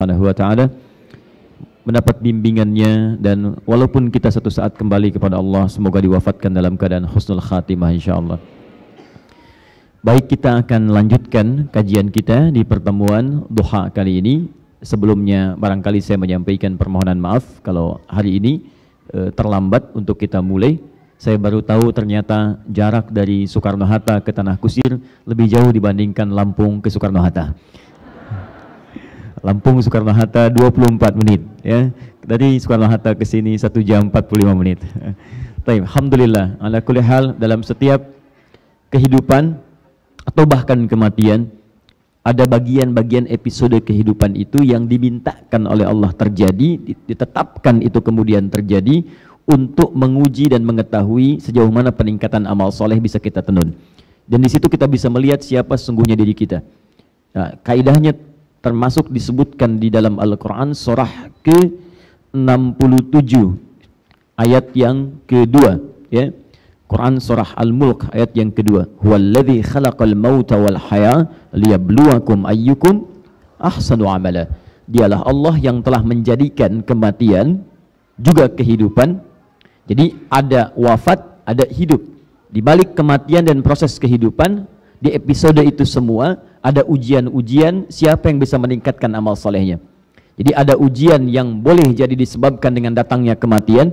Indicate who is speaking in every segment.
Speaker 1: Subhanahu wa taala, mendapat bimbingannya, dan walaupun kita satu saat kembali kepada Allah, semoga diwafatkan dalam keadaan husnul khatimah insyaallah. Baik, kita akan lanjutkan kajian kita di pertemuan duha kali ini. Sebelumnya barangkali saya menyampaikan permohonan maaf kalau hari ini terlambat untuk kita mulai. Saya baru tahu ternyata jarak dari Soekarno-Hatta ke Tanah Kusir lebih jauh dibandingkan Lampung ke Soekarno-Hatta. Lampung Soekarno-Hatta 24 menit ya. Dari Soekarno-Hatta ke sini 1 jam 45 menit. Baik, alhamdulillah, ala kulli hal, dalam setiap kehidupan atau bahkan kematian, ada bagian-bagian episode kehidupan itu yang dimintakan oleh Allah terjadi, ditetapkan itu kemudian terjadi untuk menguji dan mengetahui sejauh mana peningkatan amal soleh bisa kita tenun. Dan di situ kita bisa melihat siapa sesungguhnya diri kita. Nah, kaidahnya termasuk disebutkan di dalam Al-Quran surah ke-67 ayat yang kedua ya. Quran surah Al-Mulk ayat yang kedua, huwallazi khalaqal mauta wal haya liyabluwakum ayyukum ahsanu amala. Dialah Allah yang telah menjadikan kematian juga kehidupan. Jadi ada wafat, ada hidup. Di balik kematian dan proses kehidupan, di episode itu semua ada ujian-ujian siapa yang bisa meningkatkan amal solehnya. Jadi ada ujian yang boleh jadi disebabkan dengan datangnya kematian.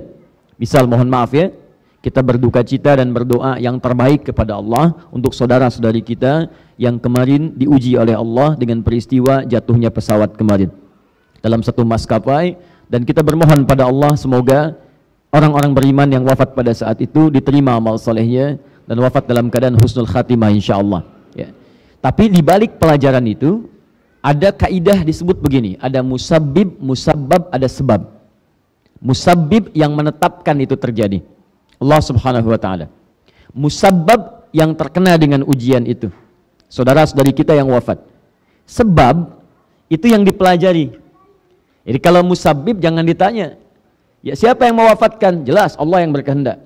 Speaker 1: Misal, mohon maaf ya, kita berduka cita dan berdoa yang terbaik kepada Allah untuk saudara-saudari kita yang kemarin diuji oleh Allah dengan peristiwa jatuhnya pesawat kemarin dalam satu maskapai, dan kita bermohon pada Allah semoga orang-orang beriman yang wafat pada saat itu diterima amal solehnya dan wafat dalam keadaan husnul khatimah insyaallah ya. Tapi di balik pelajaran itu ada kaidah disebut begini, ada musabbib, musabbab, ada sebab. Musabbib yang menetapkan itu terjadi, Allah subhanahu wa ta'ala. Musabbab yang terkena dengan ujian itu, saudara-saudari kita yang wafat. Sebab itu yang dipelajari. Jadi kalau musabbib jangan ditanya, ya siapa yang mewafatkan? Jelas Allah yang berkehendak.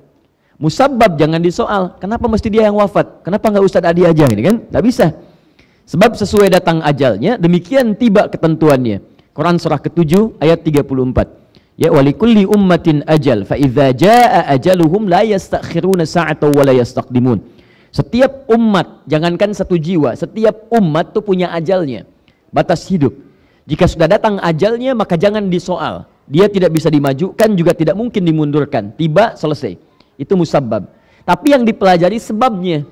Speaker 1: Musabbab jangan disoal, kenapa mesti dia yang wafat? Kenapa nggak Ustadz Adi aja? Ini kan nggak bisa. Sebab sesuai datang ajalnya, demikian tiba ketentuannya. Quran surah ke-7 ayat 34. Ya, walikulli ummatin ajal fa idza jaa ajaluhum la yastakhiruna sa'atan wa la yastaqdimun. Setiap umat, jangankan satu jiwa, setiap umat tuh punya ajalnya, batas hidup. Jika sudah datang ajalnya maka jangan disoal. Dia tidak bisa dimajukan, juga tidak mungkin dimundurkan. Tiba, selesai. Itu musabbab. Tapi yang dipelajari sebabnya.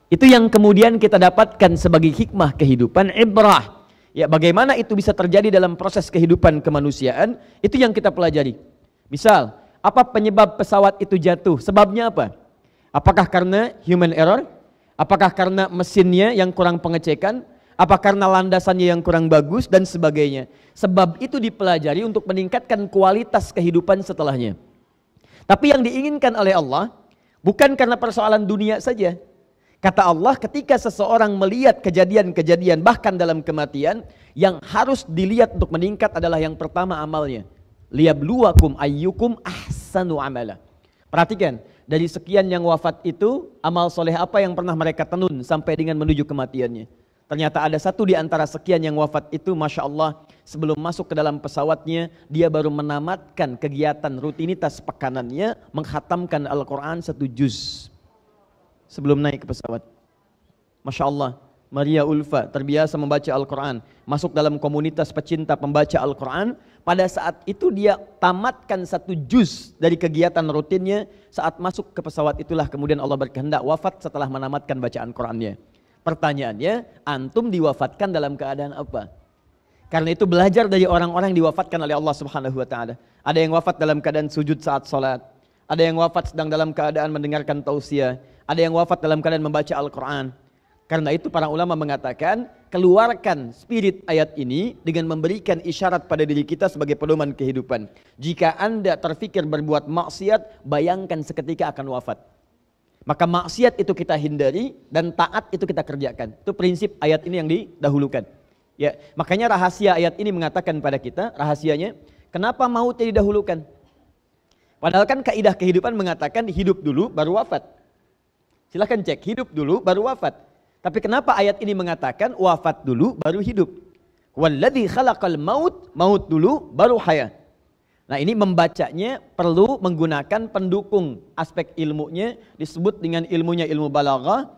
Speaker 1: Itu yang kemudian kita dapatkan sebagai hikmah kehidupan, ibrah. Ya, bagaimana itu bisa terjadi dalam proses kehidupan kemanusiaan, itu yang kita pelajari. Misal, apa penyebab pesawat itu jatuh? Sebabnya apa? Apakah karena human error? Apakah karena mesinnya yang kurang pengecekan? Apa karena landasannya yang kurang bagus? Dan sebagainya. Sebab itu dipelajari untuk meningkatkan kualitas kehidupan setelahnya. Tapi yang diinginkan oleh Allah, bukan karena persoalan dunia saja. Kata Allah, ketika seseorang melihat kejadian-kejadian bahkan dalam kematian, yang harus dilihat untuk meningkat adalah yang pertama amalnya. Liyabluwakum ayyukum ahsanu amala. Perhatikan, dari sekian yang wafat itu, amal soleh apa yang pernah mereka tenun sampai dengan menuju kematiannya. Ternyata ada satu di antara sekian yang wafat itu, Masya Allah, sebelum masuk ke dalam pesawatnya, dia baru menamatkan kegiatan rutinitas pekanannya, menghatamkan Al-Quran 1 juz. Sebelum naik ke pesawat. Masya Allah, Maria Ulfa terbiasa membaca Al-Quran, masuk dalam komunitas pecinta pembaca Al-Quran. Pada saat itu dia tamatkan 1 juz dari kegiatan rutinnya. Saat masuk ke pesawat itulah kemudian Allah berkehendak wafat setelah menamatkan bacaan Qurannya. Pertanyaannya, antum diwafatkan dalam keadaan apa? Karena itu belajar dari orang-orang yang diwafatkan oleh Allah subhanahu wa ta'ala. Ada yang wafat dalam keadaan sujud saat sholat, ada yang wafat sedang dalam keadaan mendengarkan tausiah, ada yang wafat dalam keadaan membaca Al-Quran. Karena itu para ulama mengatakan, keluarkan spirit ayat ini dengan memberikan isyarat pada diri kita sebagai pedoman kehidupan. Jika Anda terfikir berbuat maksiat, bayangkan seketika akan wafat. Maka maksiat itu kita hindari dan taat itu kita kerjakan. Itu prinsip ayat ini yang didahulukan. Ya, makanya rahasia ayat ini mengatakan pada kita, rahasianya, kenapa maut didahulukan? Padahal kan kaidah kehidupan mengatakan hidup dulu baru wafat. Silahkan cek, hidup dulu baru wafat. Tapi kenapa ayat ini mengatakan wafat dulu baru hidup? Walladzi khalaqal maut, maut dulu baru hayat. Nah, ini membacanya perlu menggunakan pendukung aspek ilmunya, disebut dengan ilmunya ilmu balaghah.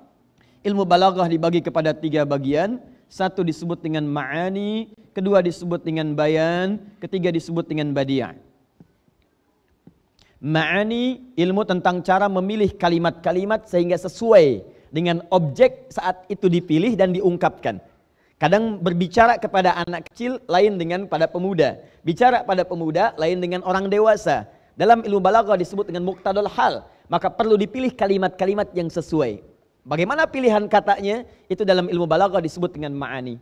Speaker 1: Ilmu balaghah dibagi kepada 3 bagian. Satu disebut dengan ma'ani, kedua disebut dengan bayan, ketiga disebut dengan badiah. Ma'ani, ilmu tentang cara memilih kalimat-kalimat sehingga sesuai dengan objek saat itu dipilih dan diungkapkan. Kadang berbicara kepada anak kecil lain dengan pada pemuda. Bicara pada pemuda lain dengan orang dewasa. Dalam ilmu balaghah disebut dengan muqtadal hal. Maka perlu dipilih kalimat-kalimat yang sesuai. Bagaimana pilihan katanya? Itu dalam ilmu balaghah disebut dengan ma'ani.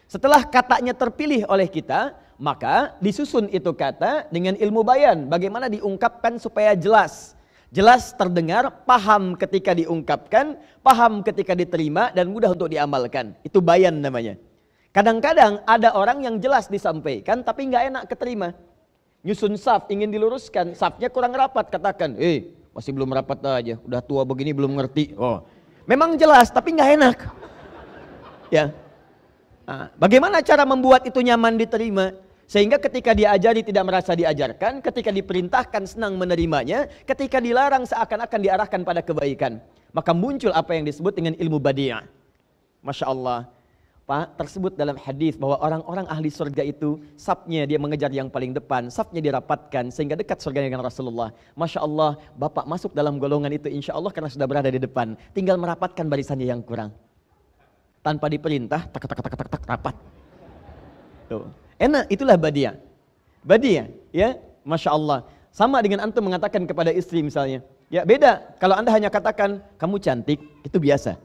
Speaker 1: Setelah katanya terpilih oleh kita, maka disusun itu kata dengan ilmu bayan. Bagaimana diungkapkan supaya jelas. Jelas terdengar, paham ketika diungkapkan, paham ketika diterima, dan mudah untuk diamalkan. Itu bayan namanya. Kadang-kadang ada orang yang jelas disampaikan, tapi nggak enak keterima. Nyusun saf, ingin diluruskan, safnya kurang rapat, katakan, masih belum rapat aja, udah tua begini belum ngerti. Oh, memang jelas, tapi nggak enak. Ya. Nah, bagaimana cara membuat itu nyaman diterima? Sehingga ketika diajari tidak merasa diajarkan, ketika diperintahkan senang menerimanya, ketika dilarang seakan-akan diarahkan pada kebaikan. Maka muncul apa yang disebut dengan ilmu badiah. Masya Allah, Pak, tersebut dalam hadis bahwa orang-orang ahli surga itu, safnya dia mengejar yang paling depan, safnya dirapatkan sehingga dekat surga dengan Rasulullah. Masya Allah, Bapak masuk dalam golongan itu insya Allah karena sudah berada di depan. Tinggal merapatkan barisannya yang kurang. Tanpa diperintah, tak rapat. Tuh. Enak, itulah badiah. Badiah, ya, Masya Allah. Sama dengan antum mengatakan kepada istri misalnya. Ya, beda. Kalau anda hanya katakan, kamu cantik, itu biasa.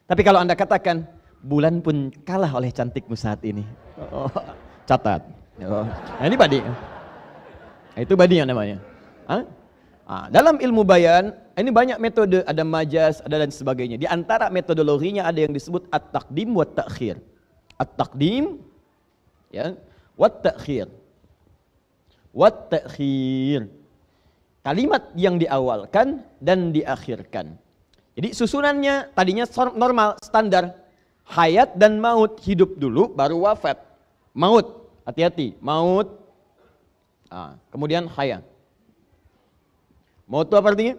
Speaker 1: Tapi kalau anda katakan, bulan pun kalah oleh cantikmu saat ini. Oh, catat. Oh. Nah, ini badiah. Nah, itu badiah namanya. Dalam ilmu bayan, ini banyak metode. Ada majaz, ada dan sebagainya. Di antara metodologinya ada yang disebut at-taqdim wa ta'khir. At-taqdim, ya, wat-ta'khir. Wat-ta'khir. Kalimat yang diawalkan dan diakhirkan. Jadi susunannya tadinya normal, standar. Hayat dan maut, hidup dulu baru wafat. Maut, hati-hati, maut. Kemudian hayat. Maut itu apa artinya?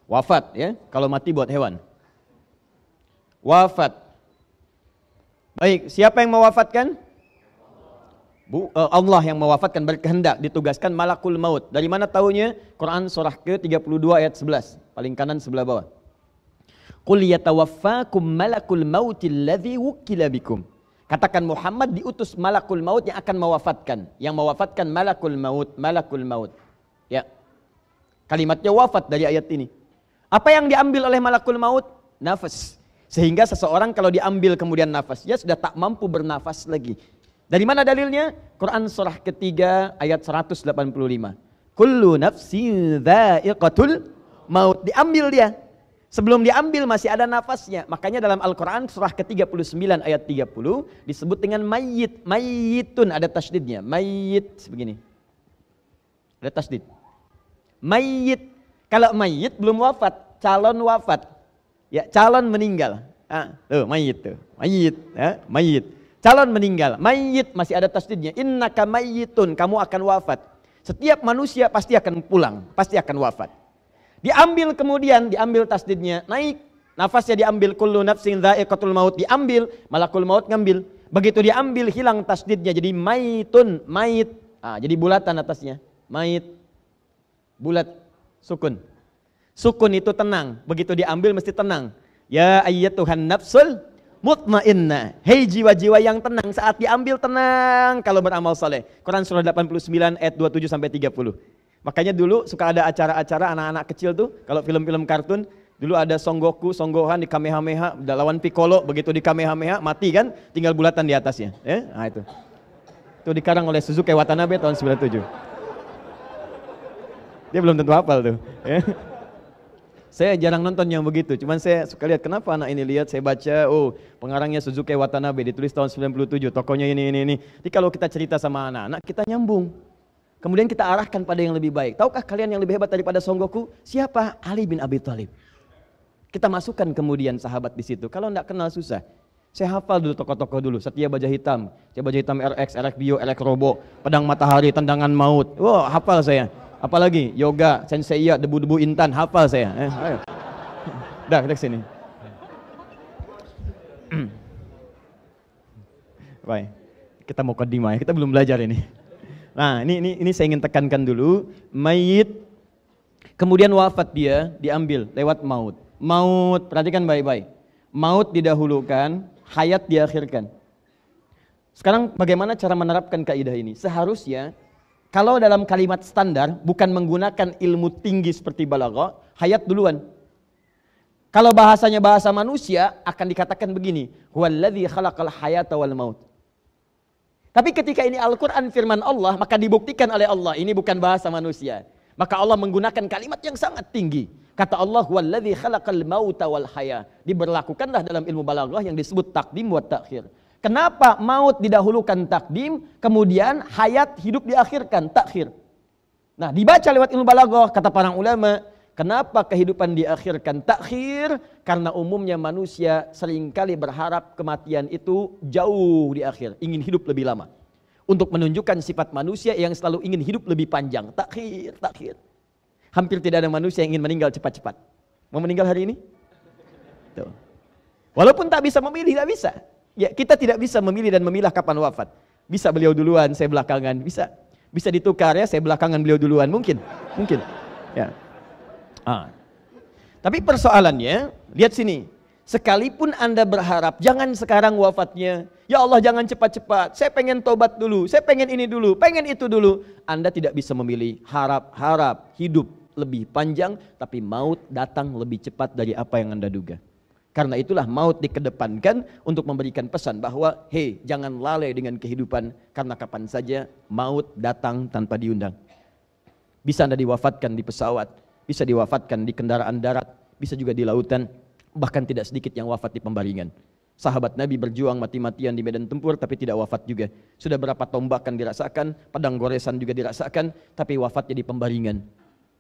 Speaker 1: Wafat, ya. Kalau mati buat hewan. Wafat. Baik, siapa yang mewafatkan? Allah yang mewafatkan, berkehendak, ditugaskan malakul maut. Dari mana tahunya? Quran surah ke-32 ayat 11, paling kanan sebelah bawah. Qul yatawaffakum malakul mautil ladzi wukkila bikum. Katakan Muhammad diutus malakul maut yang akan mewafatkan. Yang mewafatkan malakul maut, malakul maut. Ya. Kalimatnya wafat dari ayat ini. Apa yang diambil oleh malakul maut? Nafas. Sehingga seseorang kalau diambil kemudian nafasnya sudah tak mampu bernafas lagi. Dari mana dalilnya? Quran surah ketiga ayat 185. Kullu nafsin dha'iqatul maut. Diambil dia. Sebelum diambil masih ada nafasnya. Makanya dalam Al-Quran surah ke-39 ayat 30 disebut dengan mayyit. Mayyitun, ada tasydidnya. Mayyit, begini. Ada tasydid. Mayyit. Kalau mayyit belum wafat, calon wafat. Ya, calon meninggal. Tuh, mayyit tuh. Mayyit, ya, mayyit. Calon meninggal, mayyit masih ada tasdidnya. Innaka mayyitun, kamu akan wafat. Setiap manusia pasti akan pulang, pasti akan wafat. Diambil kemudian, diambil tasdidnya, naik. Nafasnya diambil, kullu nafsin dha'iqatul maut, diambil, malakul maut ngambil. Begitu diambil, hilang tasdidnya, jadi mayyitun, mayit. Jadi bulatan atasnya, mayit. Bulat, sukun. Sukun itu tenang, begitu diambil mesti tenang. Ya ayyatuhan nafsul mutmainnah, hei jiwa-jiwa yang tenang, saat diambil tenang kalau beramal saleh. Quran surah 89 ayat 27 sampai 30. Makanya dulu suka ada acara-acara anak-anak kecil tuh, kalau film-film kartun, dulu ada Son Goku, Son Gohan di Kamehameha, lawan Piccolo, begitu di Kamehameha mati kan, tinggal bulatan di atasnya. Nah itu. Itu dikarang oleh Suzuki Watanabe tahun 97. Dia belum tentu hafal tuh. Saya jarang nonton yang begitu, cuman saya suka lihat kenapa anak ini lihat, saya baca, oh pengarangnya Suzuki Watanabe, ditulis tahun 97, tokonya ini. Jadi kalau kita cerita sama anak-anak, kita nyambung. Kemudian kita arahkan pada yang lebih baik. Tahukah kalian yang lebih hebat daripada Son Goku? Siapa? Ali bin Abi Thalib. Kita masukkan kemudian sahabat di situ. Kalau tidak kenal susah. Saya hafal dulu tokoh-tokoh dulu. Setia Baja Hitam RX, RX Bio, RX Robo, Pedang Matahari, Tendangan Maut. Wah, hafal saya. Apalagi Yoga, Senseiya, Debu-debu Intan, hafal saya. Ayo. Dah, kita sini. Baik. Kita mau kodimah ya, kita belum belajar ini. Nah, ini saya ingin tekankan dulu. Mayit kemudian wafat, dia diambil lewat maut. Maut, perhatikan baik-baik. Maut didahulukan, hayat diakhirkan. Sekarang bagaimana cara menerapkan kaidah ini? Seharusnya kalau dalam kalimat standar bukan menggunakan ilmu tinggi seperti balaghah, hayat duluan. Kalau bahasanya bahasa manusia akan dikatakan begini, huwallazi khalaqal hayata wal maut. Tapi ketika ini Al-Quran firman Allah, maka dibuktikan oleh Allah, ini bukan bahasa manusia. Maka Allah menggunakan kalimat yang sangat tinggi. Kata Allah, huwallazi khalaqal mauta wal haya. Diberlakukanlah dalam ilmu balaghah yang disebut takdim wa takhir. Kenapa maut didahulukan takdim, kemudian hayat hidup diakhirkan takhir? Nah, dibaca lewat ilmu balaghah, kata para ulama, kenapa kehidupan diakhirkan takhir? Karena umumnya manusia seringkali berharap kematian itu jauh di akhir, ingin hidup lebih lama. Untuk menunjukkan sifat manusia yang selalu ingin hidup lebih panjang, takhir, takhir. Hampir tidak ada manusia yang ingin meninggal cepat-cepat. Mau meninggal hari ini? Tuh. Walaupun tak bisa memilih, tak bisa. Ya, kita tidak bisa memilih dan memilah kapan wafat. Bisa beliau duluan, saya belakangan. Bisa ditukar ya, saya belakangan beliau duluan. Mungkin. Ya. Tapi persoalannya, lihat sini. Sekalipun Anda berharap, jangan sekarang wafatnya. Ya Allah, jangan cepat-cepat. Saya pengen tobat dulu, saya pengen ini dulu, pengen itu dulu. Anda tidak bisa memilih. Harap hidup lebih panjang, tapi maut datang lebih cepat dari apa yang Anda duga. Karena itulah maut dikedepankan untuk memberikan pesan bahwa, hei, jangan lalai dengan kehidupan, karena kapan saja maut datang tanpa diundang. Bisa Anda diwafatkan di pesawat, bisa diwafatkan di kendaraan darat, bisa juga di lautan, bahkan tidak sedikit yang wafat di pembaringan. Sahabat Nabi berjuang mati-matian di medan tempur tapi tidak wafat juga. Sudah berapa tombakan dirasakan, pedang goresan juga dirasakan, tapi wafatnya di pembaringan.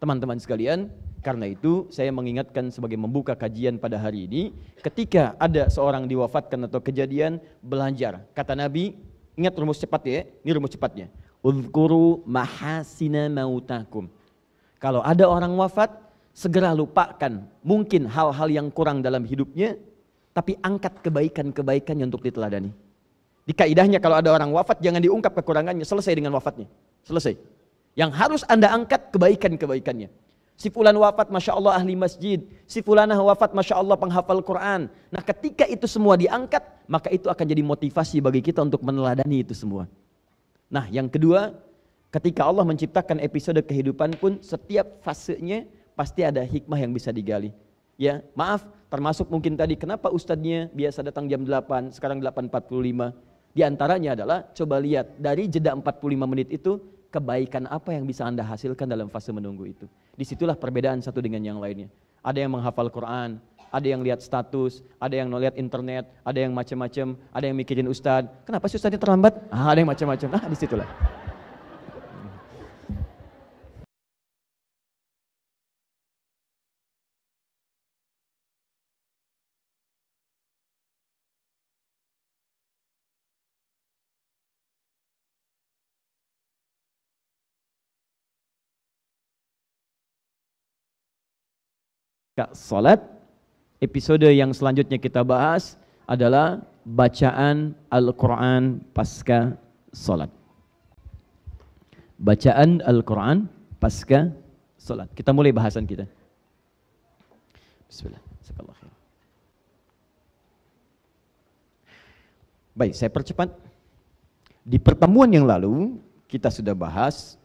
Speaker 1: Teman-teman sekalian, karena itu saya mengingatkan sebagai membuka kajian pada hari ini, ketika ada seorang diwafatkan atau kejadian, belajar. Kata Nabi, ingat rumus cepat ya, ini rumus cepatnya. Uzkuru mahasina mautakum. Kalau ada orang wafat, segera lupakan mungkin hal-hal yang kurang dalam hidupnya, tapi angkat kebaikan-kebaikannya untuk diteladani. Di kaidahnya kalau ada orang wafat, jangan diungkap kekurangannya, selesai dengan wafatnya. Selesai. Yang harus Anda angkat kebaikan-kebaikannya. Si fulan wafat, Masya Allah ahli masjid. Si fulanah wafat, Masya Allah penghafal Quran. Nah, ketika itu semua diangkat, maka itu akan jadi motivasi bagi kita untuk meneladani itu semua. Nah, yang kedua, ketika Allah menciptakan episode kehidupan pun, setiap fasenya pasti ada hikmah yang bisa digali. Ya, maaf, termasuk mungkin tadi kenapa ustadznya biasa datang jam 8, sekarang 8.45. Di antaranya adalah coba lihat dari jeda 45 menit itu, kebaikan apa yang bisa Anda hasilkan dalam fase menunggu itu. Disitulah perbedaan satu dengan yang lainnya. Ada yang menghafal Quran, ada yang lihat status, ada yang lihat internet, ada yang macam-macam, ada yang mikirin ustadz. Kenapa sih ustadznya terlambat? Ada yang macam-macam. Disitulah. Salat, episode yang selanjutnya kita bahas adalah bacaan Al-Quran pasca salat. Bacaan Al-Quran pasca salat. Kita mulai bahasan kita. Bismillah. Baik, saya percepat. Di pertemuan yang lalu kita sudah bahas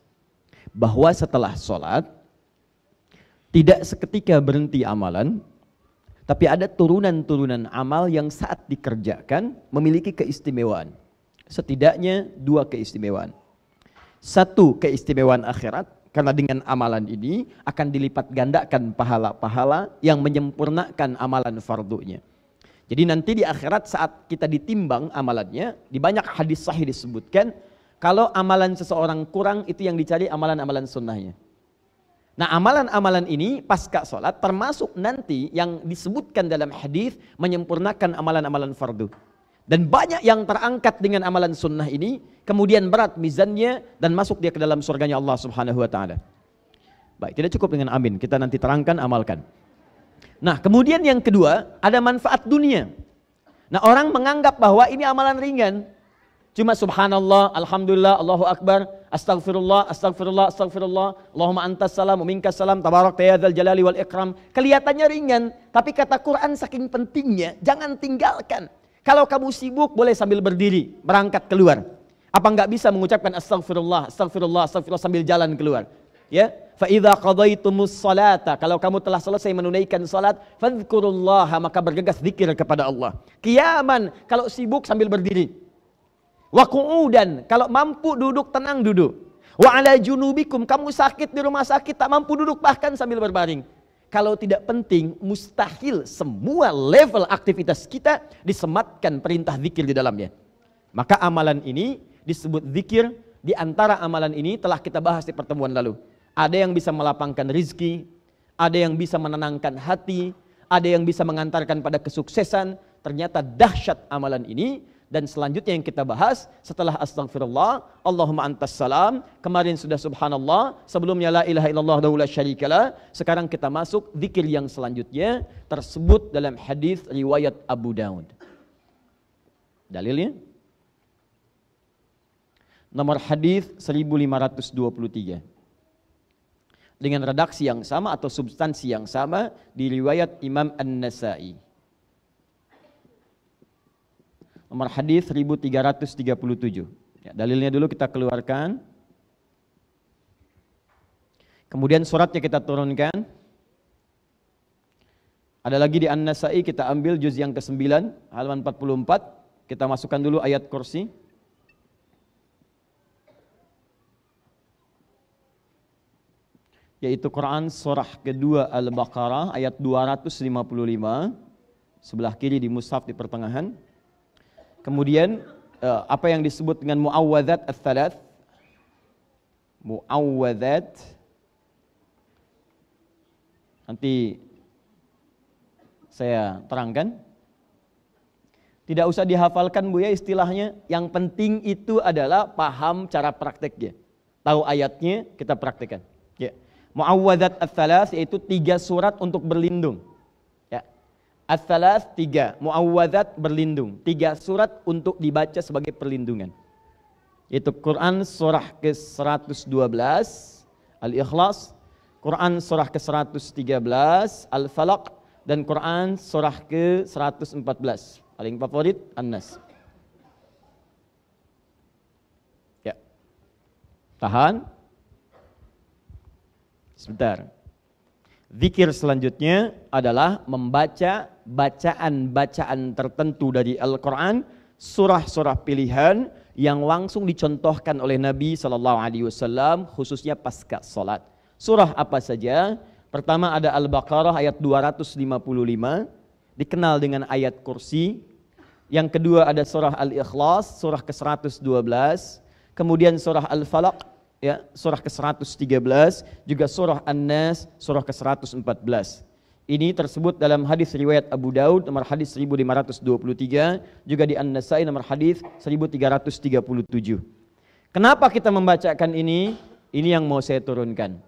Speaker 1: bahwa setelah salat tidak seketika berhenti amalan, tapi ada turunan-turunan amal yang saat dikerjakan memiliki keistimewaan. Setidaknya dua keistimewaan. Satu, keistimewaan akhirat, karena dengan amalan ini akan dilipat gandakan pahala-pahala yang menyempurnakan amalan fardunya. Jadi nanti di akhirat saat kita ditimbang amalannya, di banyak hadis sahih disebutkan, kalau amalan seseorang kurang, itu yang dicari amalan-amalan sunnahnya. Nah, amalan-amalan ini pasca sholat termasuk nanti yang disebutkan dalam hadis menyempurnakan amalan-amalan fardu.
Speaker 2: Dan banyak yang terangkat dengan amalan sunnah ini, kemudian berat mizannya dan masuk dia ke dalam surganya Allah Subhanahu wa taala. Baik, tidak cukup dengan amin, kita nanti terangkan, amalkan. Nah, kemudian yang kedua, ada manfaat dunia. Nah, orang menganggap bahwa ini amalan ringan. Cuma subhanallah, alhamdulillah, Allahu akbar, astagfirullah, astagfirullah, astagfirullah, Allahumma antas salam, minkas salam, tabarak ya dzal jalali wal ikram. Kelihatannya ringan, tapi kata Quran saking pentingnya, jangan tinggalkan. Kalau kamu sibuk, boleh sambil berdiri, berangkat keluar. Apa enggak bisa mengucapkan astagfirullah, astagfirullah, astagfirullah sambil jalan keluar? Ya, fa idza qadaitumus salata, kalau kamu telah selesai menunaikan salat, fadhkurullaha, maka bergegas zikir kepada Allah. Qiyaman, kalau sibuk sambil berdiri. Wa qu'udan, kalau mampu duduk tenang duduk. Wa ala junubikum, kamu sakit di rumah sakit tak mampu duduk bahkan sambil berbaring. Kalau tidak penting, mustahil semua level aktivitas kita disematkan perintah zikir di dalamnya. Maka amalan ini disebut zikir. Di antara amalan ini telah kita bahas di pertemuan lalu. Ada yang bisa melapangkan rizki, ada yang bisa menenangkan hati, ada yang bisa mengantarkan pada kesuksesan. Ternyata dahsyat amalan ini. Dan selanjutnya yang kita bahas setelah astagfirullah, Allahumma antas salam, kemarin sudah subhanallah, sebelumnya la ilaha illallah wa la syarikalah. Sekarang kita masuk zikir yang selanjutnya tersebut dalam hadis riwayat Abu Daud. Dalilnya nomor hadis 1523. Dengan redaksi yang sama atau substansi yang sama di riwayat Imam An-Nasa'i. Nomor hadis 1337. Ya, dalilnya dulu kita keluarkan. Kemudian suratnya kita turunkan. Ada lagi di An-Nasa'i, kita ambil juz yang ke-9, halaman 44. Kita masukkan dulu ayat kursi. Yaitu Quran surah kedua Al-Baqarah ayat 255. Sebelah kiri di mushaf di pertengahan. Kemudian apa yang disebut dengan mu'awwadzat ats-tsalath. Mu'awwadzat. Nanti saya terangkan. Tidak usah dihafalkan Bu ya istilahnya. Yang penting itu adalah paham cara prakteknya. Tahu ayatnya, kita praktekkan. Ya. Mu'awwadzat ats-tsalath yaitu 3 surat untuk berlindung. Ats-tsalath 3, mu'awwadzat berlindung, 3 surat untuk dibaca sebagai perlindungan. Yaitu Quran surah ke-112 Al-Ikhlas, Quran surah ke-113 Al-Falaq, dan Quran surah ke-114 paling favorit An-Nas. Ya. Tahan. Sebentar. Zikir selanjutnya adalah membaca bacaan-bacaan tertentu dari Al-Quran, surah-surah pilihan yang langsung dicontohkan oleh Nabi SAW, khususnya pasca salat. Surah apa saja? Pertama ada Al-Baqarah ayat 255, dikenal dengan ayat kursi. Yang kedua ada surah Al-Ikhlas, surah ke-112. Kemudian surah Al-Falaq, ya, surah ke-113, juga surah An-Nas, surah ke-114. Ini tersebut dalam hadis riwayat Abu Daud nomor hadis 1523, juga di An-Nasa'i nomor hadis 1337. Kenapa kita membacakan ini? Ini yang mau saya turunkan.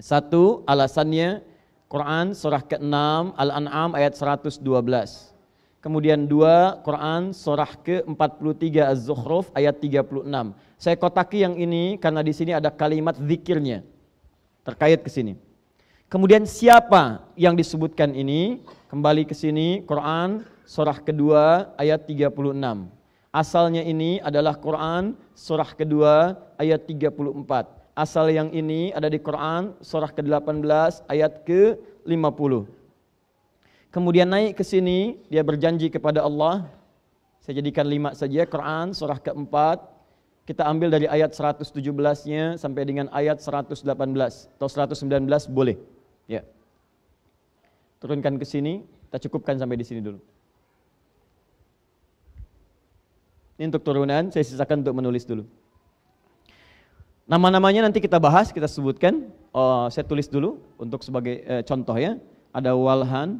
Speaker 2: Satu, alasannya Quran surah ke-6 Al-An'am ayat 112. Kemudian 2, Quran surah ke-43 Az-Zukhruf ayat 36. Saya kotaki yang ini karena di sini ada kalimat zikirnya terkait ke sini. Kemudian siapa yang disebutkan ini? Kembali ke sini, Quran surah kedua ayat 36. Asalnya ini adalah Quran surah kedua ayat 34. Asal yang ini ada di Quran surah ke-18 ayat ke-50. Kemudian naik ke sini, dia berjanji kepada Allah. Saya jadikan 5 saja, Quran surah ke-4. Kita ambil dari ayat 117-nya sampai dengan ayat 118 atau 119 boleh. Ya. Turunkan ke sini, kita cukupkan sampai di sini dulu. Ini untuk turunan, saya sisakan untuk menulis dulu. Nama-namanya nanti kita bahas, kita sebutkan. Saya tulis dulu untuk sebagai contoh ya. Ada Walhan,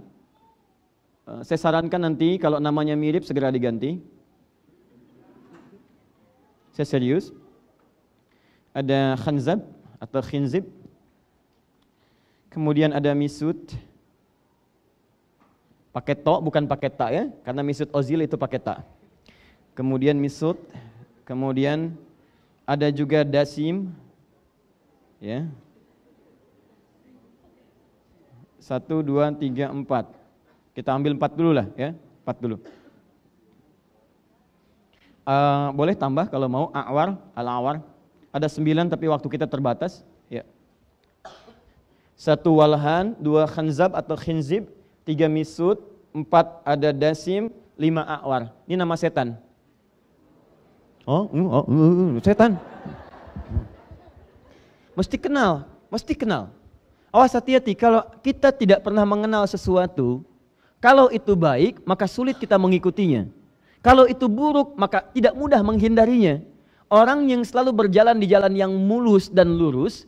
Speaker 2: Saya sarankan nanti kalau namanya mirip segera diganti. Saya serius. Ada Khanzab atau Khinzib. Kemudian ada Misut. Pakai to bukan pakai ta ya, karena Misut Ozil itu pakai ta. Kemudian Misut, kemudian ada juga Dasim, ya. 1, 2, 3, 4. Kita ambil 4 dulu lah ya, 4 dulu. Boleh tambah kalau mau, A'war, Al-A'war. Ada 9 tapi waktu kita terbatas. Ya. 1 Walhan, 2 Khanzab atau Khinzib, 3 Misut, 4 ada Dasim, 5 A'war. Ini nama setan. Setan. Mesti kenal. Awas hati-hati, kalau kita tidak pernah mengenal sesuatu, kalau itu baik, maka sulit kita mengikutinya. Kalau itu buruk, maka tidak mudah menghindarinya. Orang yang selalu berjalan di jalan yang mulus dan lurus,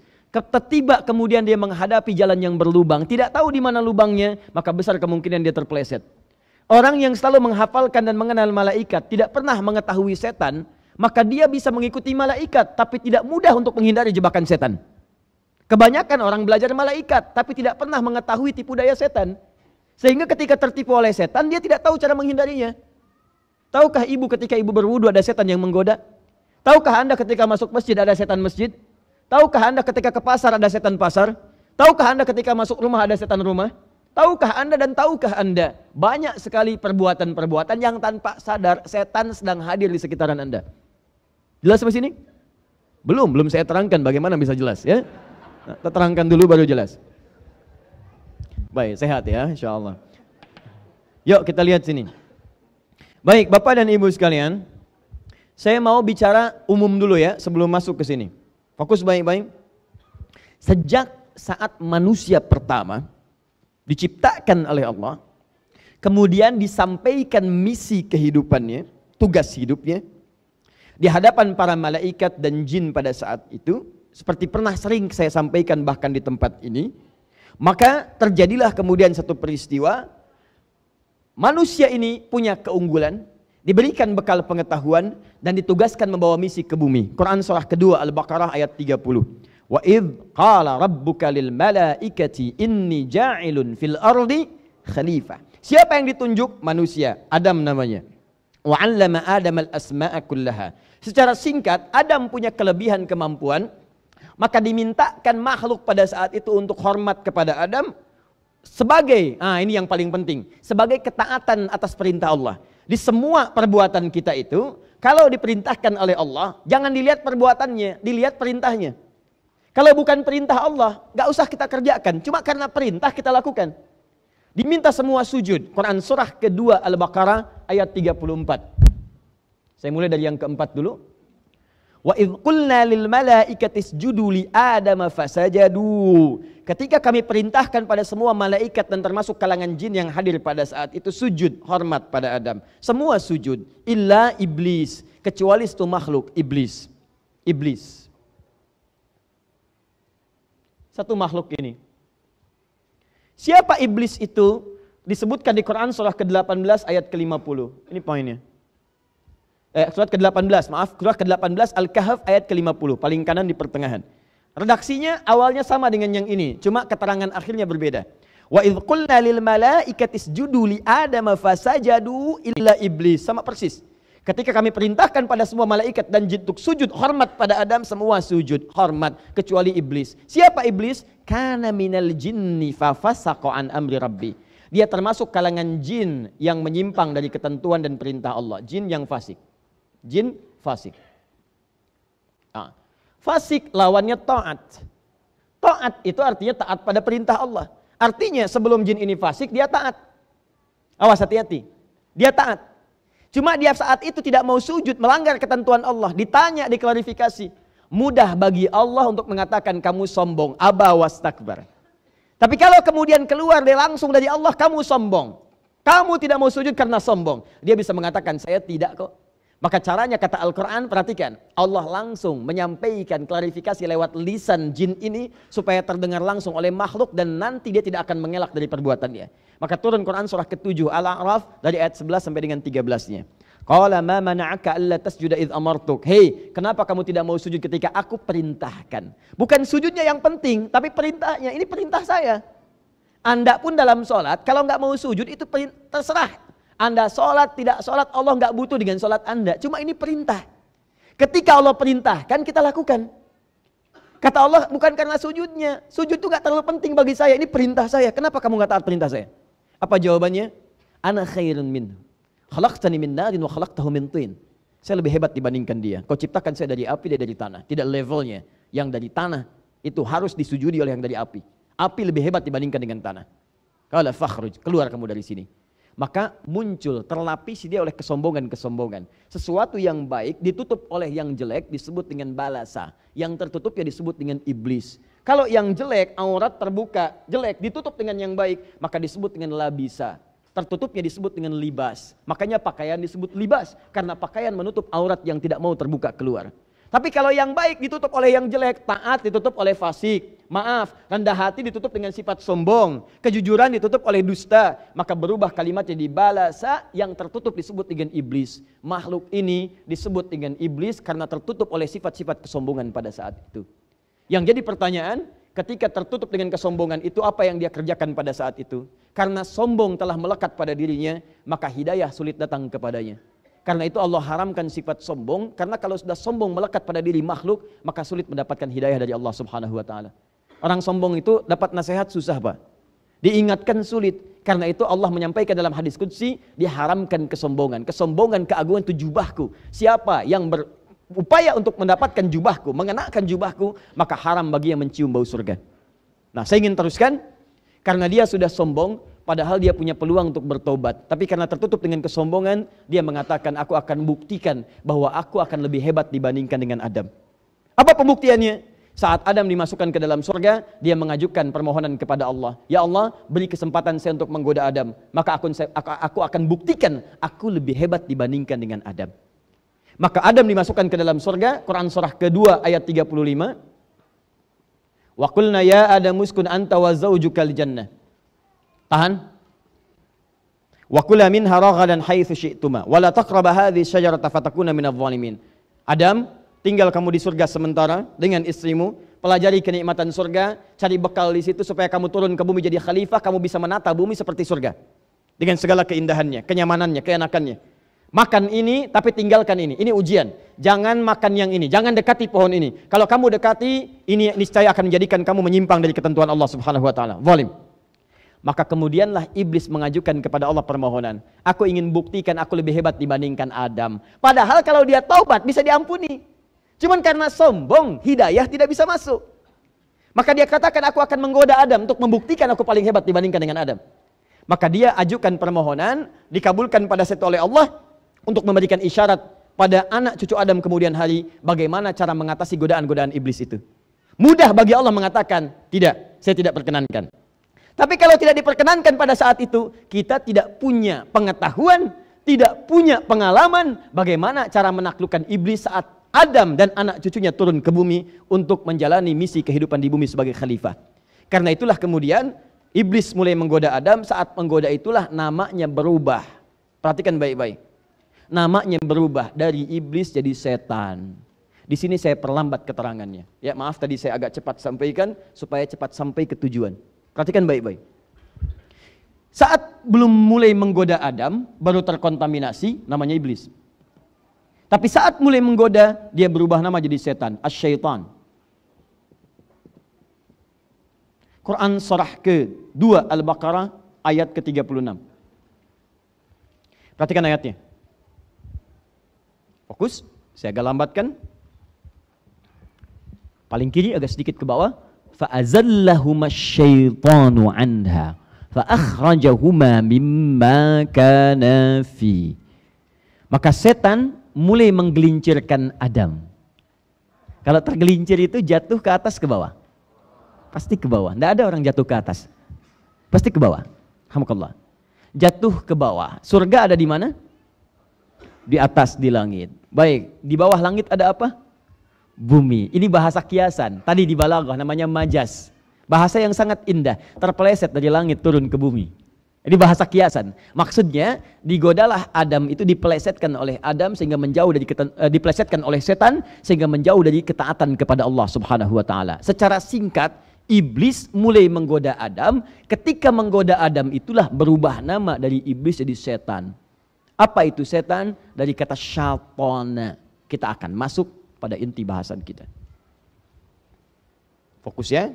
Speaker 2: tiba kemudian dia menghadapi jalan yang berlubang, tidak tahu di mana lubangnya, maka besar kemungkinan dia terpeleset. Orang yang selalu menghafalkan dan mengenal malaikat, tidak pernah mengetahui setan, maka dia bisa mengikuti malaikat, tapi tidak mudah untuk menghindari jebakan setan. Kebanyakan orang belajar malaikat, tapi tidak pernah mengetahui tipu daya setan. Sehingga ketika tertipu oleh setan, dia tidak tahu cara menghindarinya. Tahukah ibu ketika ibu berwudu ada setan yang menggoda? Tahukah anda ketika masuk masjid ada setan masjid? Tahukah anda ketika ke pasar ada setan pasar? Tahukah anda ketika masuk rumah ada setan rumah? Tahukah anda dan tahukah anda banyak sekali perbuatan-perbuatan yang tanpa sadar setan sedang hadir di sekitaran anda. Jelas sampai sini? Belum saya terangkan bagaimana bisa jelas ya. Kita terangkan dulu baru jelas. Baik, sehat ya insyaallah. Yuk kita lihat sini. Baik, Bapak dan Ibu sekalian, saya mau bicara umum dulu ya sebelum masuk ke sini. Fokus baik-baik. Sejak saat manusia pertama diciptakan oleh Allah, kemudian disampaikan misi kehidupannya, tugas hidupnya, di hadapan para malaikat dan jin pada saat itu, seperti pernah sering saya sampaikan bahkan di tempat ini, maka terjadilah kemudian satu peristiwa. Manusia ini punya keunggulan, diberikan bekal pengetahuan dan ditugaskan membawa misi ke bumi. Quran surah kedua Al-Baqarah ayat 30. Wa idh qala rabbuka lil malaikati inni ja'ilun fil ardi khalifah. Siapa yang ditunjuk? Manusia, Adam namanya. Wa 'allama Adam al-asma'a kullaha. Secara singkat, Adam punya kelebihan kemampuan, maka dimintakan makhluk pada saat itu untuk hormat kepada Adam sebagai, ini yang paling penting, sebagai ketaatan atas perintah Allah. Di semua perbuatan kita itu, kalau diperintahkan oleh Allah, jangan dilihat perbuatannya, dilihat perintahnya. Kalau bukan perintah Allah, gak usah kita kerjakan, cuma karena perintah kita lakukan. Diminta semua sujud. Quran surah kedua Al-Baqarah ayat 34. Saya mulai dari yang keempat dulu. Wa idh qulna lil malaikati isjudu li Adama fasajadu. Ketika kami perintahkan pada semua malaikat dan termasuk kalangan jin yang hadir pada saat itu sujud hormat pada Adam. Semua sujud illa iblis, kecuali satu makhluk, iblis. Iblis. Satu makhluk ini. Siapa iblis itu? Disebutkan di Quran surah ke-18 ayat ke-50. Ini poinnya. Surat ke-18, maaf, surah ke-18 Al-Kahf ayat ke-50, paling kanan di pertengahan. Redaksinya awalnya sama dengan yang ini, cuma keterangan akhirnya berbeda. Wa idh qulna lil malaikati isjudu li Adama fasajadu illa iblis, sama persis. Ketika kami perintahkan pada semua malaikat dan jin untuk sujud hormat pada Adam, semua sujud hormat kecuali iblis. Siapa iblis? Kana minal jinni fa fasaqa an amri rabbi. Dia termasuk kalangan jin yang menyimpang dari ketentuan dan perintah Allah, jin yang fasik. Jin fasik. Fasik lawannya taat. Taat itu artinya taat pada perintah Allah. Artinya sebelum jin ini fasik dia taat. Awas hati-hati. Dia taat. Cuma dia saat itu tidak mau sujud, melanggar ketentuan Allah. Ditanya, diklarifikasi. Mudah bagi Allah untuk mengatakan kamu sombong, aba wastakbar. Tapi kalau kemudian keluar dia langsung dari Allah, kamu sombong. Kamu tidak mau sujud karena sombong. Dia bisa mengatakan saya tidak kok. Maka caranya kata Al-Quran, perhatikan, Allah langsung menyampaikan klarifikasi lewat lisan jin ini supaya terdengar langsung oleh makhluk dan nanti dia tidak akan mengelak dari perbuatannya. Maka turun Quran surah ke-7 Al-A'raf dari ayat 11 sampai dengan 13-nya. Qala ma mana'aka alla tasjuda idh amartuk. Hei, kenapa kamu tidak mau sujud ketika aku perintahkan? Bukan sujudnya yang penting, tapi perintahnya. Ini perintah saya. Anda pun dalam sholat, kalau nggak mau sujud itu terserah. Anda sholat, tidak sholat, Allah nggak butuh dengan sholat Anda. Cuma ini perintah. Ketika Allah perintahkan, kita lakukan. Kata Allah, bukan karena sujudnya. Sujud itu nggak terlalu penting bagi saya. Ini perintah saya. Kenapa kamu nggak taat perintah saya? Apa jawabannya? Ana khairun minhu. Khalaqtani min narin wa khalaqtahu min tin. Saya lebih hebat dibandingkan dia. Kau ciptakan saya dari api, dia dari tanah. Tidak levelnya. Yang dari tanah itu harus disujudi oleh yang dari api. Api lebih hebat dibandingkan dengan tanah. Qala fakhruj, keluar kamu dari sini. Maka muncul, terlapisi dia oleh kesombongan-kesombongan. Sesuatu yang baik ditutup oleh yang jelek disebut dengan balasa. Yang tertutup ya disebut dengan iblis. Kalau yang jelek, aurat terbuka, jelek ditutup dengan yang baik, maka disebut dengan labisa. Tertutupnya disebut dengan libas. Makanya pakaian disebut libas. Karena pakaian menutup aurat yang tidak mau terbuka keluar. Tapi kalau yang baik ditutup oleh yang jelek, taat ditutup oleh fasik, maaf, rendah hati ditutup dengan sifat sombong, kejujuran ditutup oleh dusta, maka berubah kalimatnya di balasa, yang tertutup disebut dengan iblis. Makhluk ini disebut dengan iblis karena tertutup oleh sifat-sifat kesombongan pada saat itu. Yang jadi pertanyaan, ketika tertutup dengan kesombongan itu apa yang dia kerjakan pada saat itu? Karena sombong telah melekat pada dirinya, maka hidayah sulit datang kepadanya. Karena itu Allah haramkan sifat sombong, karena kalau sudah sombong melekat pada diri makhluk, maka sulit mendapatkan hidayah dari Allah Subhanahu wa taala. Orang sombong itu dapat nasihat susah, Pak. Diingatkan sulit. Karena itu Allah menyampaikan dalam hadis qudsi, diharamkan kesombongan. Kesombongan, keagungan itu jubahku. Siapa yang berupaya untuk mendapatkan jubahku, mengenakan jubahku, maka haram bagi yang mencium bau surga. Nah, saya ingin teruskan, karena dia sudah sombong, padahal dia punya peluang untuk bertobat. Tapi karena tertutup dengan kesombongan, dia mengatakan, aku akan buktikan bahwa aku akan lebih hebat dibandingkan dengan Adam. Apa pembuktiannya? Saat Adam dimasukkan ke dalam surga, dia mengajukan permohonan kepada Allah. Ya Allah, beri kesempatan saya untuk menggoda Adam. Maka aku akan buktikan, aku lebih hebat dibandingkan dengan Adam. Maka Adam dimasukkan ke dalam surga, Quran surah kedua ayat 35. Wa qulna ya Adam uskun anta wa zawjukal jannah. Tahan. Wa kula minha raghadan haitsu syi'tuma wa la taqraba hadhihi syajarata fatakuna minadh dhalimin. Adam, tinggal kamu di surga sementara dengan istrimu, pelajari kenikmatan surga, cari bekal di situ supaya kamu turun ke bumi jadi khalifah, kamu bisa menata bumi seperti surga. Dengan segala keindahannya, kenyamanannya, keenakannya. Makan ini tapi tinggalkan ini. Ini ujian. Jangan makan yang ini, jangan dekati pohon ini. Kalau kamu dekati, ini niscaya akan menjadikan kamu menyimpang dari ketentuan Allah Subhanahu wa taala. Zalim. Maka kemudianlah iblis mengajukan kepada Allah permohonan. Aku ingin buktikan aku lebih hebat dibandingkan Adam. Padahal kalau dia taubat bisa diampuni. Cuman karena sombong, hidayah tidak bisa masuk. Maka dia katakan aku akan menggoda Adam untuk membuktikan aku paling hebat dibandingkan dengan Adam. Maka dia ajukan permohonan, dikabulkan pada saat oleh Allah untuk memberikan isyarat pada anak cucu Adam kemudian hari bagaimana cara mengatasi godaan-godaan iblis itu. Mudah bagi Allah mengatakan, tidak, saya tidak perkenankan. Tapi kalau tidak diperkenankan pada saat itu, kita tidak punya pengetahuan, tidak punya pengalaman bagaimana cara menaklukkan iblis saat Adam dan anak cucunya turun ke bumi untuk menjalani misi kehidupan di bumi sebagai khalifah. Karena itulah kemudian iblis mulai menggoda Adam, saat menggoda itulah namanya berubah. Perhatikan baik-baik. Namanya berubah dari iblis jadi setan. Di sini saya perlambat keterangannya. Ya, maaf tadi saya agak cepat sampaikan supaya cepat sampai ke tujuan. Perhatikan baik-baik. Saat belum mulai menggoda Adam, baru terkontaminasi, namanya iblis. Tapi saat mulai menggoda, dia berubah nama jadi setan, asy-syaitan. Quran surah ke-2 Al-Baqarah ayat ke-36. Perhatikan ayatnya. Fokus, saya agak lambatkan. Paling kiri agak sedikit ke bawah. فَأَزَلَّهُمَا الشَّيْطَانُ عَنْهَا فَأَخْرَجَهُمَا مِمَّا كَانَ فِيهِ. Maka setan mulai menggelincirkan Adam. Kalau tergelincir itu jatuh ke atas ke bawah? Pasti ke bawah. Tidak ada orang jatuh ke atas. Pasti ke bawah. Alhamdulillah. Jatuh ke bawah. Surga ada di mana? Di atas di langit. Baik, di bawah langit ada apa? Bumi. Ini bahasa kiasan. Tadi di balaghah namanya majaz. Bahasa yang sangat indah, terpeleset dari langit turun ke bumi. Ini bahasa kiasan. Maksudnya digodalah Adam itu dipelesetkan oleh Adam sehingga menjauh dari dipelesetkan oleh setan sehingga menjauh dari ketaatan kepada Allah Subhanahu wa taala. Secara singkat, iblis mulai menggoda Adam. Ketika menggoda Adam itulah berubah nama dari iblis jadi setan. Apa itu setan? Dari kata syaitan. Kita akan masuk pada inti bahasan kita. Fokus ya.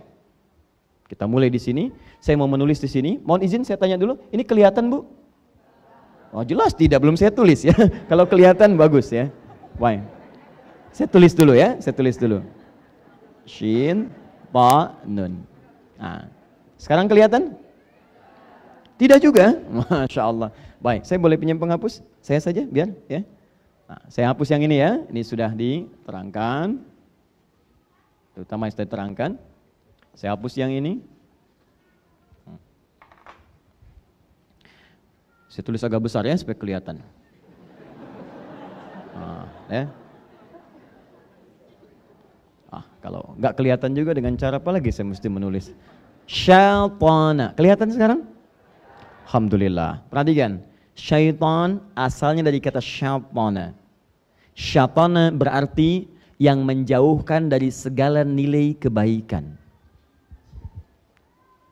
Speaker 2: Kita mulai di sini. Saya mau menulis di sini. Mohon izin saya tanya dulu. Ini kelihatan, Bu? Oh, jelas tidak, belum saya tulis ya. Kalau kelihatan bagus ya. Baik. Saya tulis dulu ya. Saya tulis dulu. Shin, ta, nun. Nah, sekarang kelihatan? Tidak juga. Masya Allah. Baik, saya boleh pinjam penghapus? Saya saja biar ya. Nah, saya hapus yang ini ya. Ini sudah diterangkan. Terutama yang sudah diterangkan. Saya hapus yang ini. Saya tulis agak besar ya supaya kelihatan. Nah, ya. Kalau nggak kelihatan juga dengan cara apa lagi saya mesti menulis? Syaitana. Kelihatan sekarang? Alhamdulillah. Perhatikan. Syaitan asalnya dari kata syaitana. Syaitana berarti yang menjauhkan dari segala nilai kebaikan.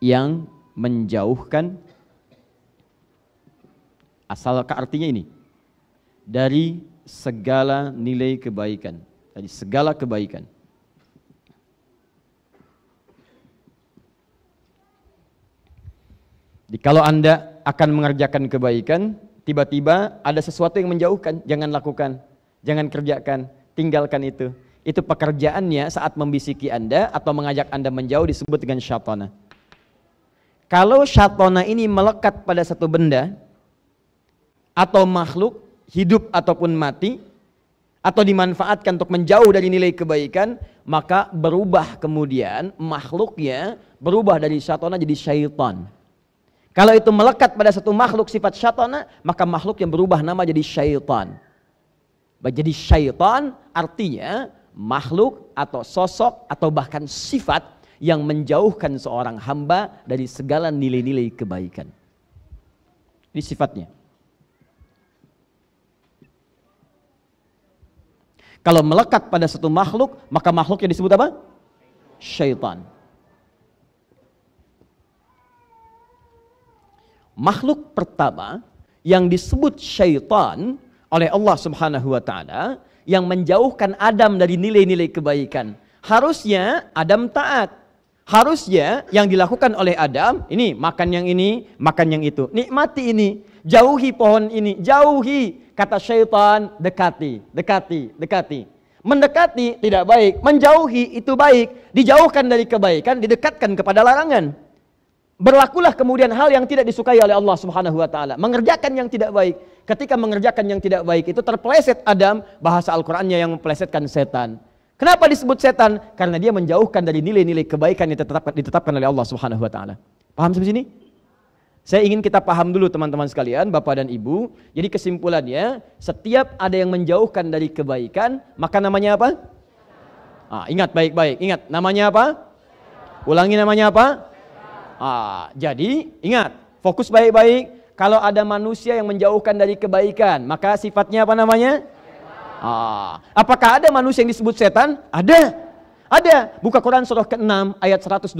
Speaker 2: Yang menjauhkan, asal artinya ini, dari segala nilai kebaikan, dari segala kebaikan. Jadi kalau Anda akan mengerjakan kebaikan, tiba-tiba ada sesuatu yang menjauhkan, jangan lakukan, jangan kerjakan, tinggalkan itu. Itu pekerjaannya saat membisiki Anda atau mengajak Anda menjauh disebut dengan syaitana. Kalau syaitana ini melekat pada satu benda atau makhluk, hidup ataupun mati, atau dimanfaatkan untuk menjauh dari nilai kebaikan, maka berubah kemudian makhluknya berubah dari syaitana jadi syaitan. Kalau itu melekat pada satu makhluk sifat syaitana, maka makhluk yang berubah nama jadi syaitan. Jadi syaitan artinya makhluk atau sosok atau bahkan sifat yang menjauhkan seorang hamba dari segala nilai-nilai kebaikan. Ini sifatnya. Kalau melekat pada satu makhluk, maka makhluknya disebut apa? Syaitan. Makhluk pertama yang disebut syaitan oleh Allah Subhanahu wa taala yang menjauhkan Adam dari nilai-nilai kebaikan. Harusnya Adam taat. Harusnya yang dilakukan oleh Adam, ini makan yang ini, makan yang itu. Nikmati ini, jauhi pohon ini, jauhi. Kata syaitan, dekati, dekati, dekati. Mendekati tidak baik, menjauhi itu baik. Dijauhkan dari kebaikan, didekatkan kepada larangan. Berlakulah kemudian hal yang tidak disukai oleh Allah Subhanahu wa taala. Mengerjakan yang tidak baik. Ketika mengerjakan yang tidak baik itu terpeleset Adam, bahasa Al-Qur'annya yang mempelesetkan setan. Kenapa disebut setan? Karena dia menjauhkan dari nilai-nilai kebaikan yang ditetapkan oleh Allah Subhanahu wa taala. Paham sampai sini? Saya ingin kita paham dulu teman-teman sekalian, Bapak dan Ibu. Jadi kesimpulannya, setiap ada yang menjauhkan dari kebaikan, maka namanya apa? Ingat baik-baik, ingat namanya apa? Ulangi namanya apa? Jadi ingat, fokus baik-baik. Kalau ada manusia yang menjauhkan dari kebaikan, maka sifatnya apa namanya? Apakah ada manusia yang disebut setan? Ada. Ada. Buka Quran surah ke-6 ayat 112.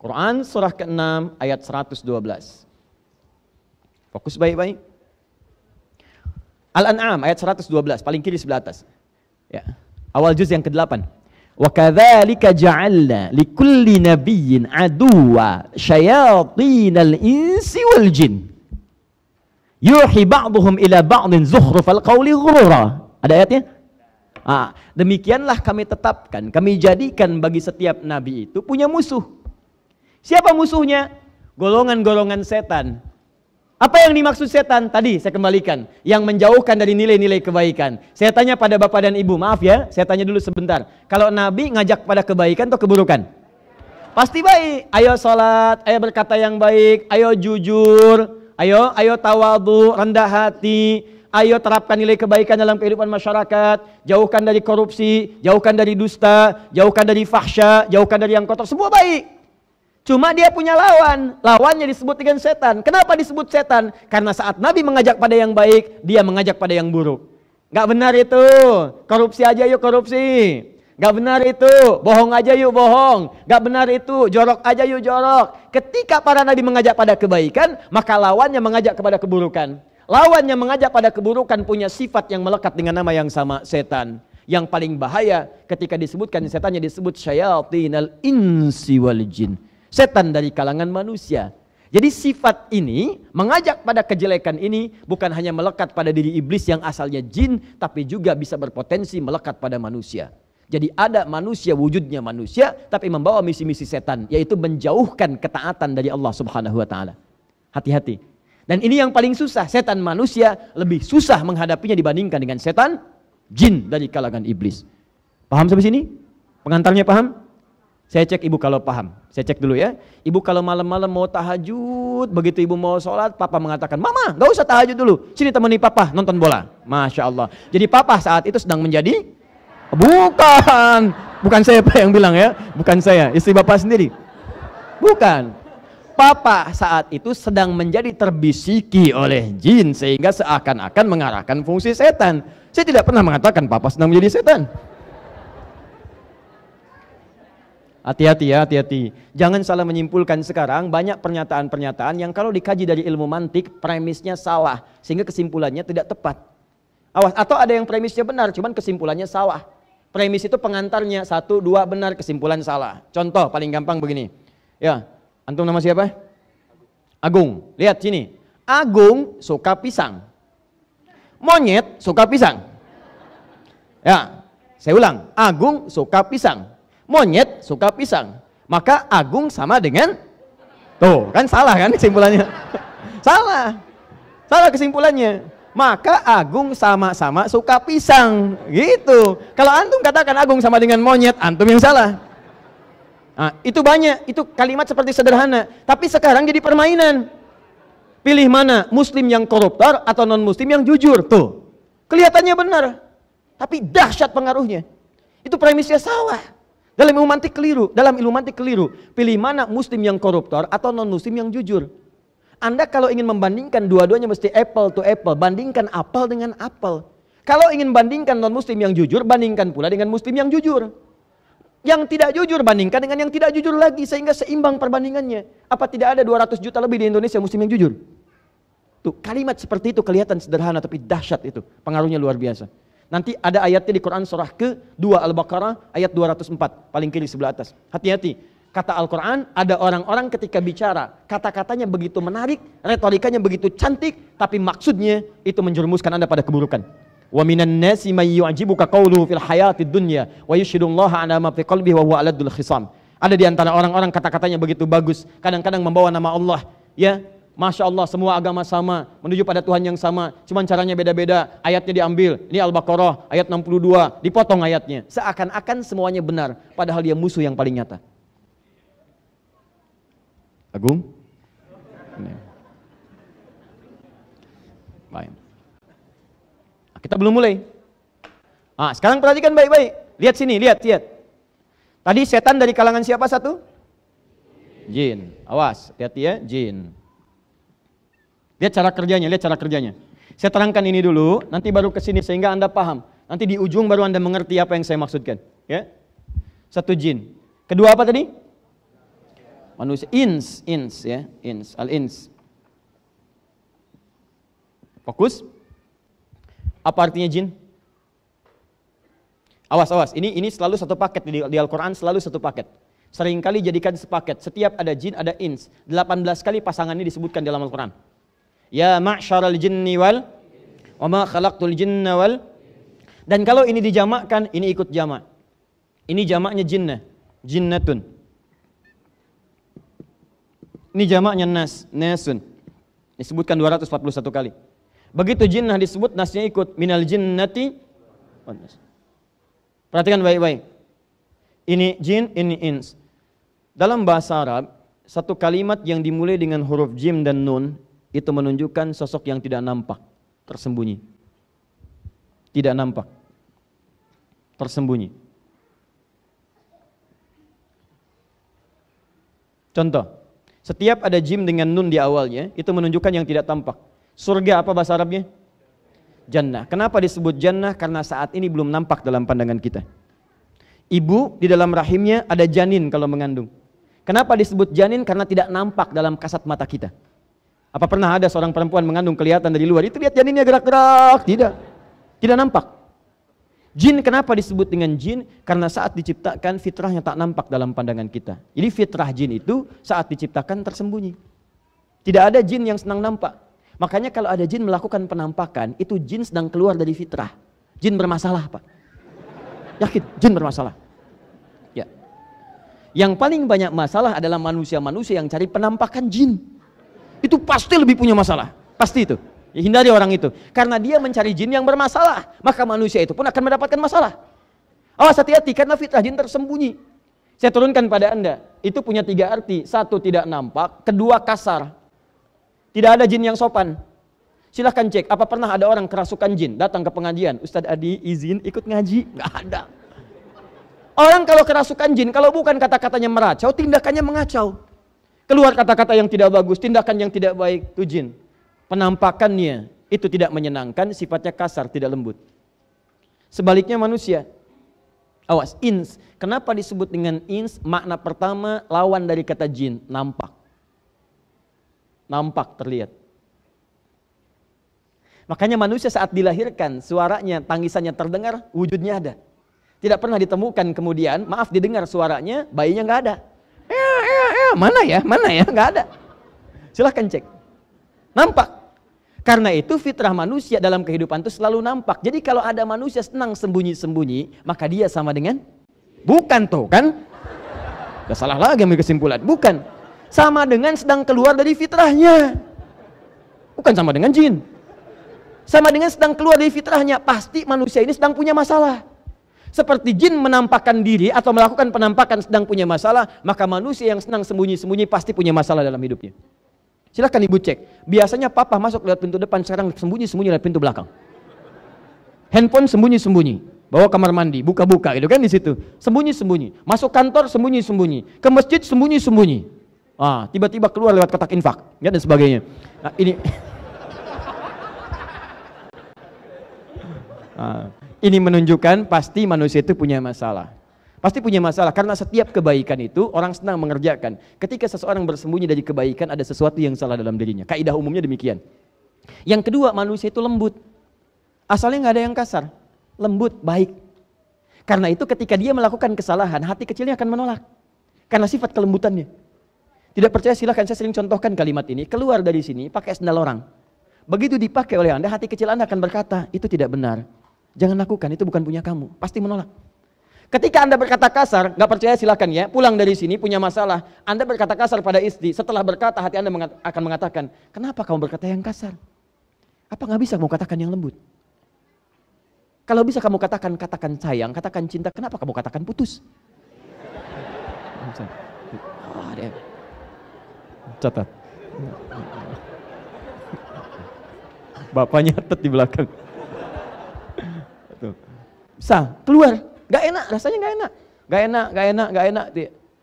Speaker 2: Quran surah ke-6 ayat 112. Fokus baik-baik. Al-An'am ayat 112, paling kiri sebelah atas. Ya. Awal juz yang ke-8. Wa kadzalika ja'alna likulli nabiyyin aduwwa syayatinal insi wal jin. Yuhi ba'duhum ila ba'din zukhrufal qawli ghurura. Ada ayatnya? Demikianlah kami tetapkan, kami jadikan bagi setiap nabi itu punya musuh. Siapa musuhnya? Golongan-golongan setan. Apa yang dimaksud setan? Tadi saya kembalikan, yang menjauhkan dari nilai-nilai kebaikan. Saya tanya pada Bapak dan Ibu, maaf ya, saya tanya dulu sebentar. Kalau nabi ngajak pada kebaikan atau keburukan? Pasti baik. Ayo sholat, ayo berkata yang baik, ayo jujur, Ayo tawadhu, rendah hati. Ayo terapkan nilai kebaikan dalam kehidupan masyarakat. Jauhkan dari korupsi, jauhkan dari dusta, jauhkan dari fahsya, jauhkan dari yang kotor. Semua baik. Cuma dia punya lawan. Lawannya disebut dengan setan. Kenapa disebut setan? Karena saat Nabi mengajak pada yang baik, dia mengajak pada yang buruk. Gak benar itu. Korupsi aja yuk korupsi. Gak benar itu. Bohong aja yuk bohong. Gak benar itu. Jorok aja yuk jorok. Ketika para Nabi mengajak pada kebaikan, maka lawannya mengajak kepada keburukan. Lawannya mengajak pada keburukan punya sifat yang melekat dengan nama yang sama, setan. Yang paling bahaya ketika disebutkan setannya disebut syayatinal insi wal jin. Setan dari kalangan manusia. Jadi sifat ini mengajak pada kejelekan ini bukan hanya melekat pada diri iblis yang asalnya jin, tapi juga bisa berpotensi melekat pada manusia. Jadi ada manusia wujudnya manusia tapi membawa misi-misi setan, yaitu menjauhkan ketaatan dari Allah Subhanahu wa taala. Hati-hati. Dan ini yang paling susah. Setan manusia lebih susah menghadapinya dibandingkan dengan setan jin dari kalangan iblis. Paham sampai sini? Pengantarnya paham? Saya cek ibu kalau paham. Saya cek dulu ya. Ibu kalau malam-malam mau tahajud, begitu ibu mau sholat, papa mengatakan, "Mama, gak usah tahajud dulu. Sini temani papa nonton bola." Masya Allah. Jadi papa saat itu sedang menjadi? Bukan saya Pak yang bilang ya. Bukan saya, istri bapak sendiri. Bukan. Papa saat itu sedang menjadi terbisiki oleh jin sehingga seakan-akan mengarahkan fungsi setan. Saya tidak pernah mengatakan papa sedang menjadi setan. Hati-hati ya, hati-hati. Jangan salah menyimpulkan sekarang banyak pernyataan-pernyataan yang kalau dikaji dari ilmu mantik premisnya salah sehingga kesimpulannya tidak tepat. Awas, atau ada yang premisnya benar cuman kesimpulannya salah. Premis itu pengantarnya 1, 2 benar, kesimpulan salah. Contoh paling gampang begini. Ya. Antum nama siapa? Agung. Lihat sini. Agung suka pisang. Monyet suka pisang. Ya, saya ulang. Agung suka pisang. Monyet suka pisang. Maka Agung sama dengan, tuh kan salah kan kesimpulannya. Salah. Salah kesimpulannya. Maka Agung sama-sama suka pisang. Gitu. Kalau antum katakan Agung sama dengan monyet, antum yang salah. Nah, itu banyak, itu kalimat seperti sederhana, tapi sekarang jadi permainan. Pilih mana, muslim yang koruptor atau non muslim yang jujur. Tuh, kelihatannya benar, tapi dahsyat pengaruhnya. Itu premisnya salah. Dalam ilmu mantik keliru. Pilih mana, muslim yang koruptor atau non muslim yang jujur. Anda kalau ingin membandingkan dua-duanya mesti apple to apple, bandingkan apel dengan apel. Kalau ingin bandingkan non muslim yang jujur, bandingkan pula dengan muslim yang jujur. Yang tidak jujur bandingkan dengan yang tidak jujur lagi sehingga seimbang perbandingannya. Apa tidak ada 200 juta lebih di Indonesia muslim yang jujur? Tuh, kalimat seperti itu kelihatan sederhana tapi dahsyat itu. Pengaruhnya luar biasa. Nanti ada ayatnya di Quran surah ke-2 Al-Baqarah ayat 204, paling kiri sebelah atas. Hati-hati. Kata Al-Quran, ada orang-orang ketika bicara, kata-katanya begitu menarik, retorikanya begitu cantik, tapi maksudnya itu menjerumuskan Anda pada keburukan. Wa minan nasi may yu'jibuka qawluhu fil hayatid dunya wa yushhidullaha ala ma fi qalbihi wa huwa aladul khisam. Ada di antara orang-orang kata-katanya begitu bagus, kadang-kadang membawa nama Allah, ya. Masya Allah, semua agama sama, menuju pada Tuhan yang sama, cuman caranya beda-beda. Ayatnya diambil, ini Al-Baqarah ayat 62, dipotong ayatnya. Seakan-akan semuanya benar, padahal dia musuh yang paling nyata. Agung? Baik. Kita belum mulai. Sekarang perhatikan baik-baik. Lihat sini, lihat. Tadi setan dari kalangan siapa satu? Jin. Awas, hati-hati ya, jin. Lihat cara kerjanya. Saya terangkan ini dulu, nanti baru ke sini sehingga Anda paham. Nanti di ujung baru Anda mengerti apa yang saya maksudkan. Ya. Satu jin. Kedua apa tadi? Manusia. Ins ya, al-ins. Fokus. Apa artinya jin? Awas. Ini selalu satu paket di Al-Quran, selalu satu paket. Seringkali jadikan sepaket. Setiap ada jin, ada ins. 18 kali pasangan ini disebutkan dalam Al-Quran. Ya ma'syaral jinni wal wa ma khalaqtul jinna wal. Dan kalau ini dijamakkan, ini ikut jamak. Ini jamaknya jinnah, jinnatun. Ini jamaknya nas, nasun. Disebutkan 241 kali. Begitu jinnah disebut, nasnya ikut. Minal jinnati. Perhatikan baik-baik. Ini jin, ini ins. Dalam bahasa Arab, satu kalimat yang dimulai dengan huruf jim dan nun, itu menunjukkan sosok yang tidak nampak, tersembunyi. Tidak nampak, tersembunyi. Contoh, setiap ada jim dengan nun di awalnya, itu menunjukkan yang tidak tampak. Surga apa bahasa Arabnya? Jannah. Kenapa disebut jannah? Karena saat ini belum nampak dalam pandangan kita. Ibu di dalam rahimnya ada janin kalau mengandung. Kenapa disebut janin? Karena tidak nampak dalam kasat mata kita. Apa pernah ada seorang perempuan mengandung kelihatan dari luar? Itu lihat janinnya gerak-gerak. Tidak. Tidak nampak. Jin kenapa disebut dengan jin? Karena saat diciptakan fitrahnya tak nampak dalam pandangan kita. Jadi fitrah jin itu saat diciptakan tersembunyi. Tidak ada jin yang senang nampak. Makanya kalau ada jin melakukan penampakan, itu jin sedang keluar dari fitrah. Jin bermasalah, Pak. Yakin, jin bermasalah. Ya. Yang paling banyak masalah adalah manusia-manusia yang cari penampakan jin. Itu pasti lebih punya masalah. Pasti itu. Ya, hindari orang itu. Karena dia mencari jin yang bermasalah, maka manusia itu pun akan mendapatkan masalah. Awas, hati-hati, karena fitrah jin tersembunyi. Saya turunkan pada Anda, itu punya 3 arti. 1, tidak nampak. 2, kasar. Tidak ada jin yang sopan. Silahkan cek, apa pernah ada orang kerasukan jin datang ke pengajian? Ustadz Adi izin ikut ngaji? Nggak ada. Orang kalau kerasukan jin, kalau bukan kata-katanya meracau, tindakannya mengacau. Keluar kata-kata yang tidak bagus, tindakan yang tidak baik, itu jin. Penampakannya itu tidak menyenangkan, sifatnya kasar, tidak lembut. Sebaliknya manusia. Awas, ins. Kenapa disebut dengan ins? Makna pertama lawan dari kata jin, nampak. Nampak, terlihat. Makanya manusia saat dilahirkan, suaranya, tangisannya terdengar, wujudnya ada. Tidak pernah ditemukan kemudian, maaf, didengar suaranya, bayinya nggak ada. Mana ya, nggak ada. Silahkan cek. Nampak. Karena itu fitrah manusia dalam kehidupan itu selalu nampak. Jadi kalau ada manusia senang sembunyi-sembunyi, maka dia sama dengan? Bukan tuh kan? Udah salah lagi ambil kesimpulan. Bukan. Sama dengan sedang keluar dari fitrahnya. Bukan sama dengan jin. Sama dengan sedang keluar dari fitrahnya. Pasti manusia ini sedang punya masalah. Seperti jin menampakkan diri atau melakukan penampakan sedang punya masalah, maka manusia yang senang sembunyi-sembunyi pasti punya masalah dalam hidupnya. Silahkan ibu cek. Biasanya papa masuk lewat pintu depan, sekarang sembunyi-sembunyi lewat pintu belakang. Handphone sembunyi-sembunyi, bawa kamar mandi, buka-buka gitu kan di situ. Sembunyi-sembunyi. Masuk kantor sembunyi-sembunyi. Ke masjid sembunyi-sembunyi. Tiba-tiba keluar lewat kotak infak, ya, dan sebagainya. Nah, ini menunjukkan pasti manusia itu punya masalah. Pasti punya masalah, karena setiap kebaikan itu orang senang mengerjakan. Ketika seseorang bersembunyi dari kebaikan, ada sesuatu yang salah dalam dirinya. Kaidah umumnya demikian. Yang kedua, manusia itu lembut. Asalnya nggak ada yang kasar. Lembut, baik. Karena itu ketika dia melakukan kesalahan, hati kecilnya akan menolak. Karena sifat kelembutannya. Tidak percaya, silahkan, saya sering contohkan kalimat ini. Keluar dari sini, pakai sendal orang. Begitu dipakai oleh Anda, hati kecil Anda akan berkata, itu tidak benar. Jangan lakukan, itu bukan punya kamu. Pasti menolak. Ketika Anda berkata kasar, nggak percaya silahkan ya, pulang dari sini punya masalah, Anda berkata kasar pada istri, setelah berkata hati Anda akan mengatakan, kenapa kamu berkata yang kasar? Apa nggak bisa kamu katakan yang lembut? Kalau bisa kamu katakan sayang, katakan cinta, kenapa kamu katakan putus? Catat. Bapaknya nyatet di belakang. Bisa, keluar. Gak enak, rasanya gak enak.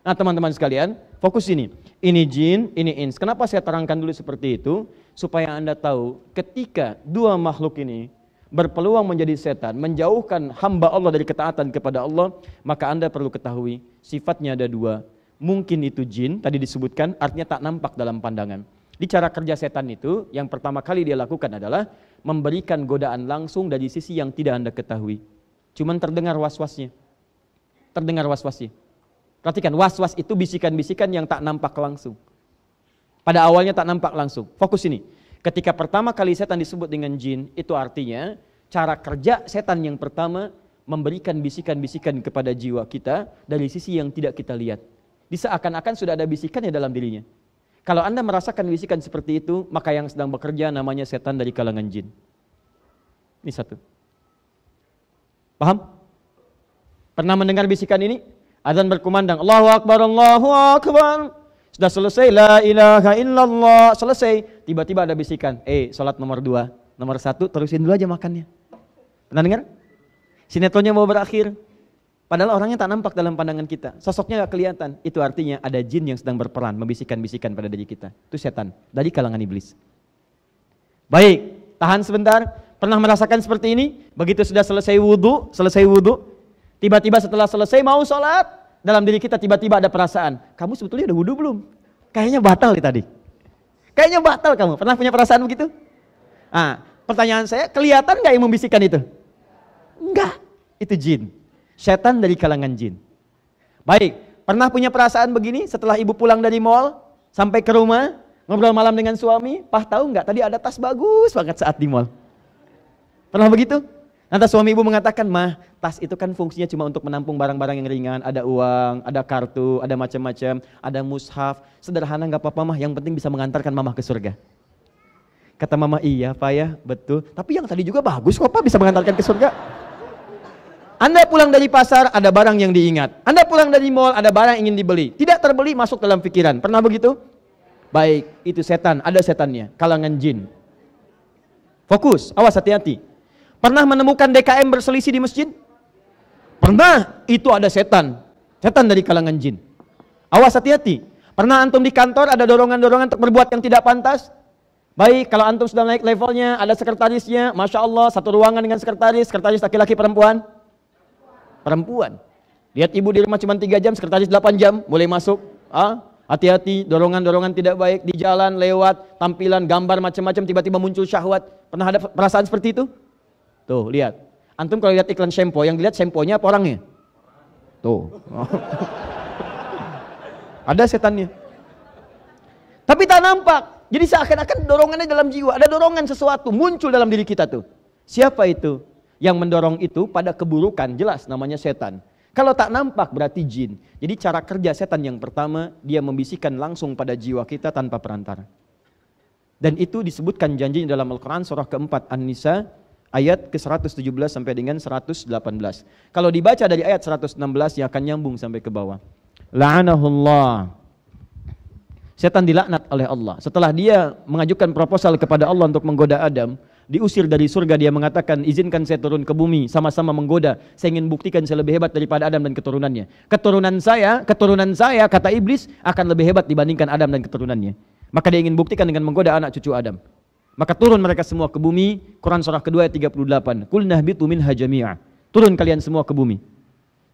Speaker 2: Nah teman-teman sekalian, fokus ini. Ini jin, ini ins. Kenapa saya terangkan dulu seperti itu? Supaya Anda tahu, ketika dua makhluk ini berpeluang menjadi setan, menjauhkan hamba Allah dari ketaatan kepada Allah, maka Anda perlu ketahui, sifatnya ada 2. Mungkin itu jin, tadi disebutkan, artinya tak nampak dalam pandangan. Di cara kerja setan itu, yang pertama kali dia lakukan adalah memberikan godaan langsung dari sisi yang tidak Anda ketahui. Cuman terdengar was-wasnya. Perhatikan, was-was itu bisikan-bisikan yang tak nampak langsung. Pada awalnya tak nampak langsung. Fokus ini. Ketika pertama kali setan disebut dengan jin, itu artinya cara kerja setan yang pertama memberikan bisikan-bisikan kepada jiwa kita dari sisi yang tidak kita lihat. Seakan-akan sudah ada bisikannya dalam dirinya. Kalau Anda merasakan bisikan seperti itu, maka yang sedang bekerja namanya setan dari kalangan jin. Ini satu. Paham? Pernah mendengar bisikan ini? Azan berkumandang, Allahu Akbar, Allahu Akbar. Sudah selesai, la ilaha illallah, selesai. tiba-tiba ada bisikan, sholat nomor 2, nomor 1 terusin dulu aja makannya. Pernah dengar? Sinetronnya mau berakhir, padahal orangnya tak nampak dalam pandangan kita, sosoknya gak kelihatan. Itu artinya ada jin yang sedang berperan, membisikkan-bisikan pada diri kita. Itu setan, dari kalangan iblis. Baik, tahan sebentar. Pernah merasakan seperti ini? Begitu sudah selesai wudhu, tiba-tiba setelah selesai mau sholat, dalam diri kita tiba-tiba ada perasaan, kamu sebetulnya udah wudhu belum? Kayaknya batal nih tadi. Kayaknya batal kamu. Pernah punya perasaan begitu? Nah, pertanyaan saya, kelihatan gak yang membisikkan itu? Enggak, itu jin. Setan dari kalangan jin. Baik, pernah punya perasaan begini setelah ibu pulang dari mall, sampai ke rumah, ngobrol malam dengan suami, tahu nggak tadi ada tas bagus banget saat di mall? Pernah begitu? Nanti suami ibu mengatakan, mah tas itu kan fungsinya cuma untuk menampung barang-barang yang ringan, ada uang, ada kartu, ada macam-macam, ada mushaf, sederhana nggak apa-apa mah, yang penting bisa mengantarkan mama ke surga. Kata mama, iya pak ya, betul, tapi yang tadi juga bagus kok pak, bisa mengantarkan ke surga. Anda pulang dari pasar, ada barang yang diingat. Anda pulang dari mall, ada barang yang ingin dibeli. Tidak terbeli, masuk dalam pikiran. Pernah begitu? Baik, itu setan, ada setannya, kalangan jin. Fokus, awas hati-hati. Pernah menemukan DKM berselisih di masjid? Pernah, itu ada setan. Setan dari kalangan jin. Awas hati-hati. Pernah antum di kantor ada dorongan-dorongan untuk berbuat yang tidak pantas? Baik, kalau antum sudah naik levelnya, ada sekretarisnya, Masya Allah, satu ruangan dengan sekretaris laki-laki perempuan? Perempuan. Lihat ibu di rumah cuma 3 jam, sekretaris 8 jam, boleh masuk. Hati-hati, dorongan-dorongan tidak baik, di jalan, lewat, tampilan, gambar macam-macam, tiba-tiba muncul syahwat. Pernah ada perasaan seperti itu? Tuh, lihat. Antum kalau lihat iklan shampoo, yang dilihat shampoo-nya apa orangnya? Tuh. Ada setannya. Tapi tak nampak. Jadi seakan-akan dorongannya dalam jiwa. Ada dorongan sesuatu muncul dalam diri kita tuh. Siapa itu? Yang mendorong itu pada keburukan, jelas namanya setan. Kalau tak nampak berarti jin. Jadi cara kerja setan yang pertama, dia membisikkan langsung pada jiwa kita tanpa perantara. Dan itu disebutkan janjinya dalam Al-Quran surah keempat An-Nisa ayat ke-117 sampai dengan 118. Kalau dibaca dari ayat 116 ya akan nyambung sampai ke bawah. La'anahullah. Setan dilaknat oleh Allah. Setelah dia mengajukan proposal kepada Allah untuk menggoda Adam, diusir dari surga, dia mengatakan, izinkan saya turun ke bumi, sama-sama menggoda. Saya ingin buktikan saya lebih hebat daripada Adam dan keturunannya. Keturunan saya, kata iblis, akan lebih hebat dibandingkan Adam dan keturunannya. Maka dia ingin buktikan dengan menggoda anak cucu Adam. Maka turun mereka semua ke bumi. Quran surah kedua ayat 38. Qul nahbitu minha jami'a. Turun kalian semua ke bumi.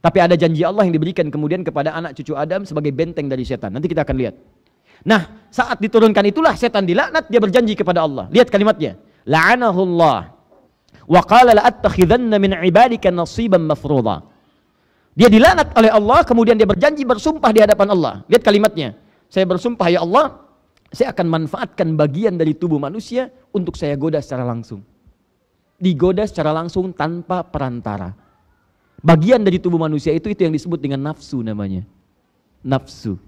Speaker 2: Tapi ada janji Allah yang diberikan kemudian kepada anak cucu Adam sebagai benteng dari setan. Nanti kita akan lihat. Nah, saat diturunkan itulah setan dilaknat, dia berjanji kepada Allah. Lihat kalimatnya. La'anahullah. Wa qala la'attakhidanna min ibadika nasiban mafruḍa. Dia dilaknat oleh Allah, kemudian dia berjanji bersumpah di hadapan Allah. Lihat kalimatnya. Saya bersumpah ya Allah, saya akan manfaatkan bagian dari tubuh manusia untuk saya goda secara langsung. Digoda secara langsung tanpa perantara. Bagian dari tubuh manusia itu yang disebut dengan nafsu namanya. Nafsu.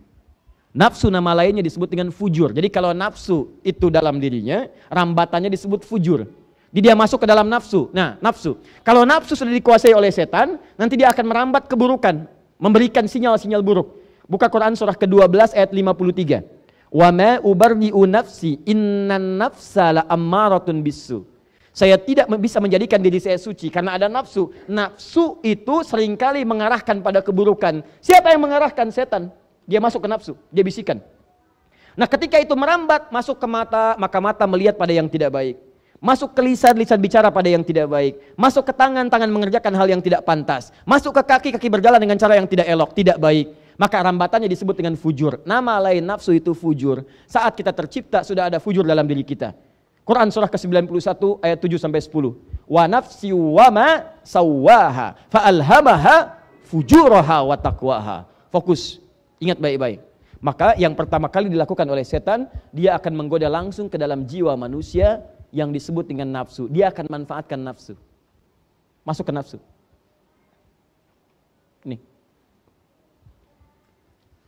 Speaker 2: Nafsu nama lainnya disebut dengan fujur. Jadi kalau nafsu itu dalam dirinya, rambatannya disebut fujur. Jadi dia masuk ke dalam nafsu. Nah, nafsu. Kalau nafsu sudah dikuasai oleh setan, nanti dia akan merambat keburukan, memberikan sinyal-sinyal buruk. Buka Quran surah ke-12 ayat 53. Wa ma ubarri'u nafsi innan nafsa la ammaratun bisu. Saya tidak bisa menjadikan diri saya suci karena ada nafsu. Nafsu itu seringkali mengarahkan pada keburukan. Siapa yang mengarahkan? Setan. Dia masuk ke nafsu, dia bisikan. Nah, ketika itu merambat masuk ke mata, maka mata melihat pada yang tidak baik. Masuk ke lisan, lisan bicara pada yang tidak baik. Masuk ke tangan, tangan mengerjakan hal yang tidak pantas. Masuk ke kaki, kaki berjalan dengan cara yang tidak elok, tidak baik. Maka rambatannya disebut dengan fujur. Nama lain nafsu itu fujur. Saat kita tercipta sudah ada fujur dalam diri kita. Quran surah ke-91 ayat 7 sampai 10. Wa nafsi wa ma sawwaha fa alhamaha fujuraha wa taqwaha. Fokus, ingat baik-baik. Maka yang pertama kali dilakukan oleh setan, dia akan menggoda langsung ke dalam jiwa manusia yang disebut dengan nafsu. Dia akan manfaatkan nafsu. Masuk ke nafsu. Nih.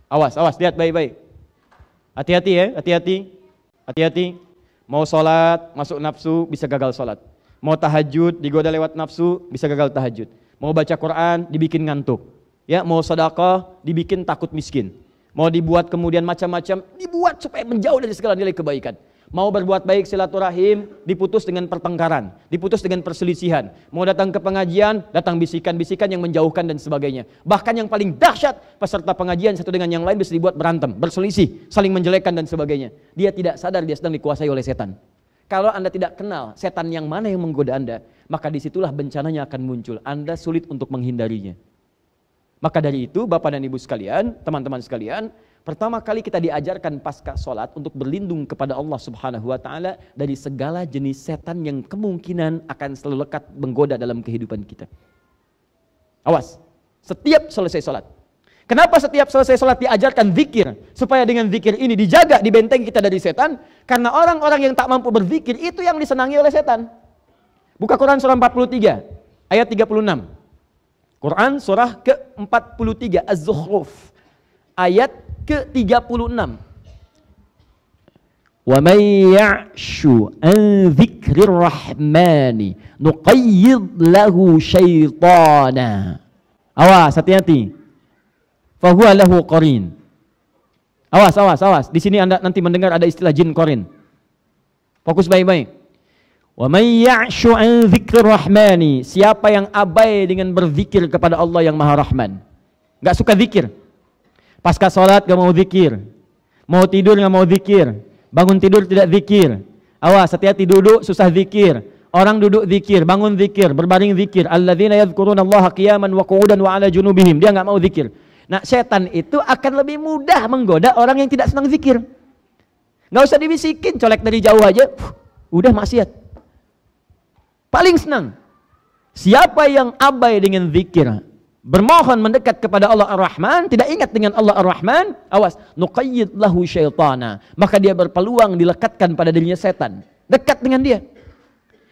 Speaker 2: Awas, awas, lihat baik-baik. Hati-hati ya, hati-hati. Hati-hati. Mau sholat, masuk nafsu, bisa gagal sholat. Mau tahajud, digoda lewat nafsu, bisa gagal tahajud. Mau baca Quran, dibikin ngantuk. Ya, mau sedekah, dibikin takut miskin. Mau dibuat kemudian macam-macam, dibuat supaya menjauh dari segala nilai kebaikan. Mau berbuat baik silaturahim, diputus dengan pertengkaran, diputus dengan perselisihan. Mau datang ke pengajian, datang bisikan-bisikan yang menjauhkan dan sebagainya. Bahkan yang paling dahsyat, peserta pengajian satu dengan yang lain bisa dibuat berantem, berselisih, saling menjelekkan dan sebagainya. Dia tidak sadar dia sedang dikuasai oleh setan. Kalau Anda tidak kenal setan yang mana yang menggoda Anda, maka disitulah bencananya akan muncul. Anda sulit untuk menghindarinya. Maka dari itu, Bapak dan Ibu sekalian, teman-teman sekalian, pertama kali kita diajarkan pasca sholat untuk berlindung kepada Allah Subhanahu wa Ta'ala dari segala jenis setan yang kemungkinan akan selalu lekat menggoda dalam kehidupan kita. Awas, setiap selesai sholat. Kenapa setiap selesai sholat diajarkan zikir? Supaya dengan zikir ini dijaga, dibenteng kita dari setan. Karena orang-orang yang tak mampu berzikir itu yang disenangi oleh setan. Buka Quran surah 43 ayat 36. Quran surah ke-43 Az-Zukhruf ayat ke-36. Wa may ya'shu an dzikrir rahmani nuqayyid lahu syaitana. Awas, hati-hati. Fahuwa lahu qarin. Awas, awas, awas. Di sini Anda nanti mendengar ada istilah jin qarin. Fokus baik-baik. Wa may ya'shu an dzikrir rahmani. Siapa yang abai dengan berzikir kepada Allah yang Maha Rahman. Enggak suka zikir. Pasca sholat gak mau zikir, mau tidur gak mau zikir, bangun tidur tidak zikir. Awas, hati-hati, duduk susah zikir. Orang duduk zikir, bangun zikir, berbaring zikir. Alladzina yadhkurunallaha qiyaman wa qu'udan wa 'ala junubihim. Dia gak mau zikir. Nah, setan itu akan lebih mudah menggoda orang yang tidak senang zikir. Gak usah dibisikin, colek dari jauh aja, udah maksiat. Paling senang siapa yang abai dengan zikir, bermohon mendekat kepada Allah Ar-Rahman, tidak ingat dengan Allah Ar-Rahman, awas, nuqayyid lahu syaitana, maka dia berpeluang dilekatkan pada dirinya setan, dekat dengan dia.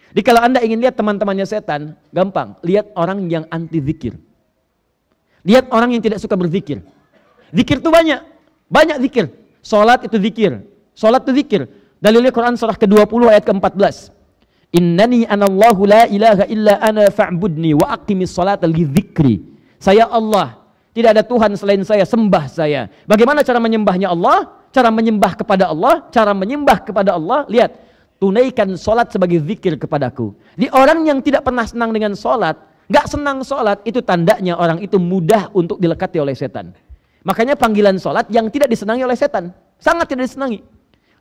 Speaker 2: Jadi kalau Anda ingin lihat teman-temannya setan, gampang, lihat orang yang anti zikir. Lihat orang yang tidak suka berzikir. Zikir itu banyak zikir. Salat itu zikir. Salat itu zikir. Dalilnya Quran surah ke-20 ayat ke-14. Innani anallahu la ilaha illa ana fa'budni wa aqimis salata li dzikri. Saya Allah, tidak ada Tuhan selain saya, sembah saya. Bagaimana cara menyembahnya Allah? Cara menyembah kepada Allah, cara menyembah kepada Allah, lihat, tunaikan salat sebagai zikir kepadaku. Di orang yang tidak pernah senang dengan salat, gak senang salat, itu tandanya orang itu mudah untuk dilekati oleh setan. Makanya panggilan salat yang tidak disenangi oleh setan, sangat tidak disenangi.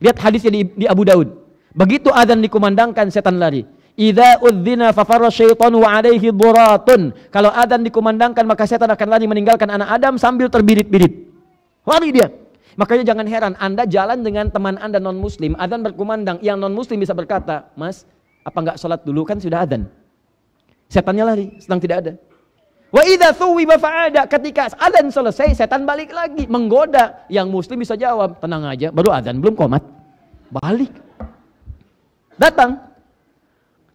Speaker 2: Lihat hadisnya di Abu Daud. Begitu adzan dikumandangkan, setan lari. Idza udzina fafarra syaitanu wa alaihi duratun. Kalau adzan dikumandangkan maka setan akan lari meninggalkan anak Adam sambil terbirit-birit. Lari dia. Makanya jangan heran Anda jalan dengan teman Anda non muslim, adzan berkumandang, yang non muslim bisa berkata, "Mas, apa enggak sholat dulu, kan sudah adzan?" Setannya lari, sedang tidak ada. Wa idza thuwiba fa'ada, ketika adzan selesai setan balik lagi menggoda. Yang muslim bisa jawab, "Tenang aja, baru adzan, belum qomat." Balik. Datang.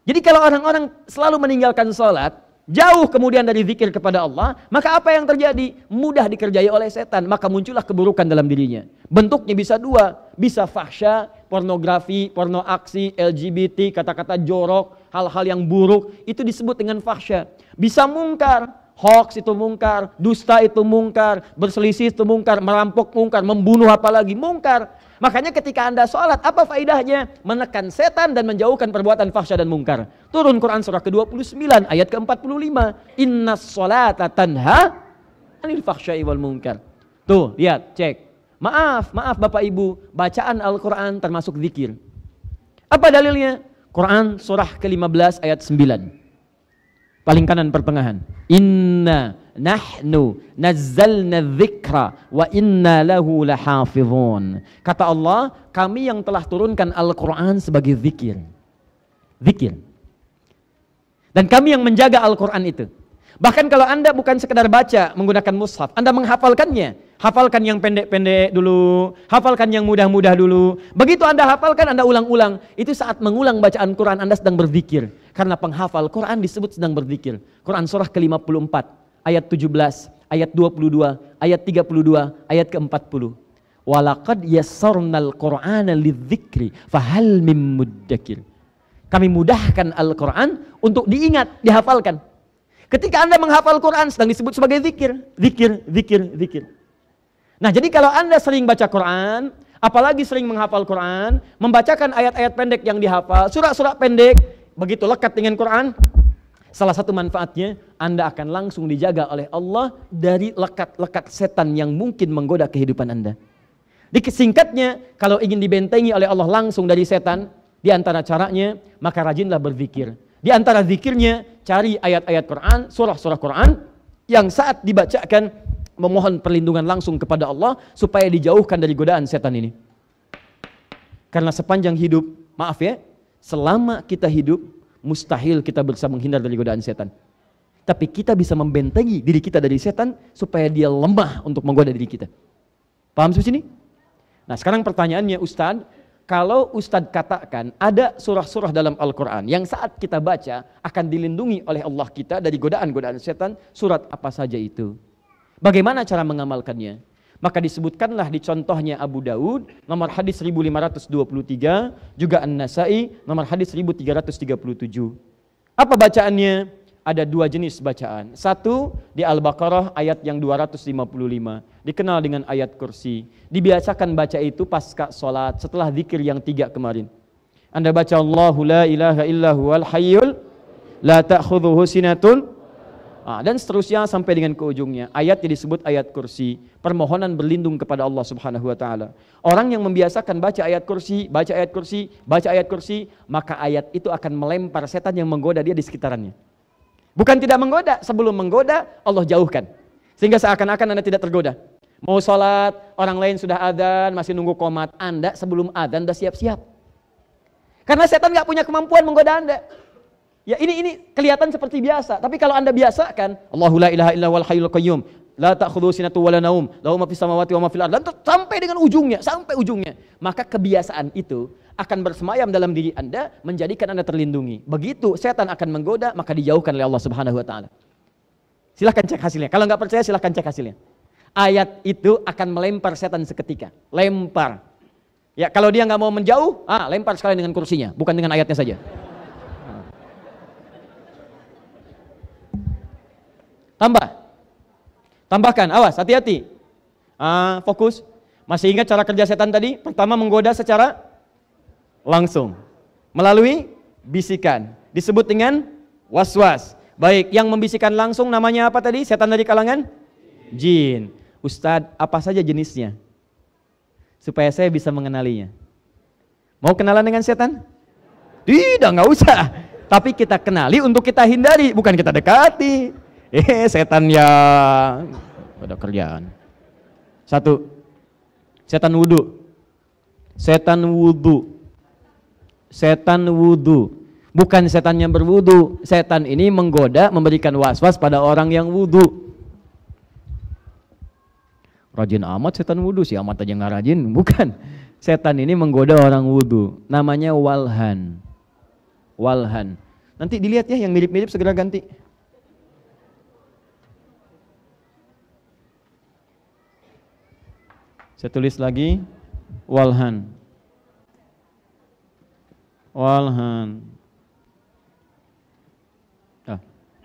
Speaker 2: Jadi kalau orang-orang selalu meninggalkan sholat, jauh kemudian dari zikir kepada Allah, maka apa yang terjadi? Mudah dikerjai oleh setan, maka muncullah keburukan dalam dirinya. Bentuknya bisa dua, bisa fahsya, pornografi, porno aksi, LGBT, kata-kata jorok, hal-hal yang buruk, itu disebut dengan fahsya. Bisa mungkar, hoax itu mungkar, dusta itu mungkar, berselisih itu mungkar, merampok mungkar, membunuh apalagi mungkar. Makanya ketika Anda sholat, apa faedahnya? Menekan setan dan menjauhkan perbuatan fahsya dan mungkar. Turun Quran surah ke-29 ayat ke-45. Innas sholata tanha anil fahsya'i wal munkar. Tuh, lihat, cek. Maaf Bapak Ibu, bacaan Al-Quran termasuk zikir. Apa dalilnya? Quran surah ke-15 ayat 9. Paling kanan pertengahan. Inna nahnu nazzalna dzikra wa inna lahu lahafizun. Kata Allah, kami yang telah turunkan Al-Quran sebagai zikir. Zikir. Dan kami yang menjaga Al-Quran itu. Bahkan kalau Anda bukan sekedar baca menggunakan mushaf, Anda menghafalkannya. Hafalkan yang pendek-pendek dulu, hafalkan yang mudah-mudah dulu. Begitu Anda hafalkan, Anda ulang-ulang. Itu saat mengulang bacaan Quran, Anda sedang berzikir. Karena penghafal Quran disebut sedang berzikir. Quran surah ke-54, ayat 17, ayat 22, ayat 32, ayat ke-40. Walaqad yassarnal Qur'ana lidzikri fahal mim muddakir. Kami mudahkan Al-Quran untuk diingat, dihafalkan. Ketika Anda menghafal Quran sedang disebut sebagai zikir. Zikir, zikir, zikir. Nah, jadi kalau Anda sering baca Quran, Apalagi sering menghafal Quran, membacakan ayat-ayat pendek yang dihafal, surah-surah pendek, begitu lekat dengan Quran. Salah satu manfaatnya, Anda akan langsung dijaga oleh Allah dari lekat-lekat setan yang mungkin menggoda kehidupan Anda. Singkatnya, kalau ingin dibentengi oleh Allah langsung dari setan, di antara caranya, maka rajinlah berzikir. Di antara zikirnya, cari ayat-ayat Quran, surah-surah Quran, yang saat dibacakan, memohon perlindungan langsung kepada Allah supaya dijauhkan dari godaan setan ini. Karena sepanjang hidup, maaf ya, selama kita hidup mustahil kita bisa menghindar dari godaan setan. Tapi kita bisa membentengi diri kita dari setan supaya dia lemah untuk menggoda diri kita. Paham sampai sini? Nah, sekarang pertanyaannya, Ustadz, kalau Ustadz katakan ada surah-surah dalam Al-Quran yang saat kita baca akan dilindungi oleh Allah kita dari godaan-godaan setan, surat apa saja itu? Bagaimana cara mengamalkannya? Maka disebutkanlah di contohnya Abu Daud, nomor hadis 1523, juga An-Nasai, nomor hadis 1337. Apa bacaannya? Ada dua jenis bacaan. Satu, di Al-Baqarah ayat yang 255, dikenal dengan ayat kursi. Dibiasakan baca itu pasca sholat, setelah zikir yang 3 kemarin. Anda baca Allahu la ilaha illa huwal hayyul la ta'khudhuhu sinatun, dan seterusnya sampai dengan ke ujungnya. Ayat yang disebut ayat kursi, permohonan berlindung kepada Allah Subhanahu wa taala. Orang yang membiasakan baca ayat kursi, baca ayat kursi, baca ayat kursi, maka ayat itu akan melempar setan yang menggoda dia di sekitarannya. Bukan tidak menggoda, sebelum menggoda Allah jauhkan. Sehingga seakan-akan Anda tidak tergoda. Mau sholat, orang lain sudah adzan, masih nunggu qomat. Anda sebelum adzan sudah siap-siap. Karena setan gak punya kemampuan menggoda Anda. Ya ini kelihatan seperti biasa, tapi kalau Anda biasakan Allahu la ilaha illa huwal hayyul qayyum la ta'khudhuhu sinatun wa la naum lahu ma fis samawati wa ma fil ardh, sampai dengan ujungnya, maka kebiasaan itu akan bersemayam dalam diri Anda, menjadikan Anda terlindungi. Begitu setan akan menggoda, maka dijauhkan oleh Allah Subhanahu wa taala. Silahkan cek hasilnya. Kalau nggak percaya silahkan cek hasilnya. Ayat itu akan melempar setan seketika. Lempar. Ya, kalau dia nggak mau menjauh, lempar sekalian dengan kursinya, bukan dengan ayatnya saja. Tambahkan, awas, hati-hati. Fokus. Masih ingat cara kerja setan tadi? Pertama menggoda secara langsung, melalui bisikan, disebut dengan waswas. Baik, yang membisikkan langsung namanya apa tadi? Setan dari kalangan jin. Ustadz, apa saja jenisnya? Supaya saya bisa mengenalinya. Mau kenalan dengan setan? Tidak, nggak usah. Tapi kita kenali untuk kita hindari, bukan kita dekati. Setan yang ada kerjaan. Satu, setan wudhu. Setan wudhu. Setan wudhu. Bukan setan yang berwudhu. Setan ini menggoda, memberikan was-was pada orang yang wudhu. Rajin amat setan wudhu, si amat aja nggak rajin. Bukan. Setan ini menggoda orang wudhu. Namanya walhan. Walhan. Nanti dilihat ya, yang mirip-mirip segera ganti. Saya tulis lagi, walhan. Walhan.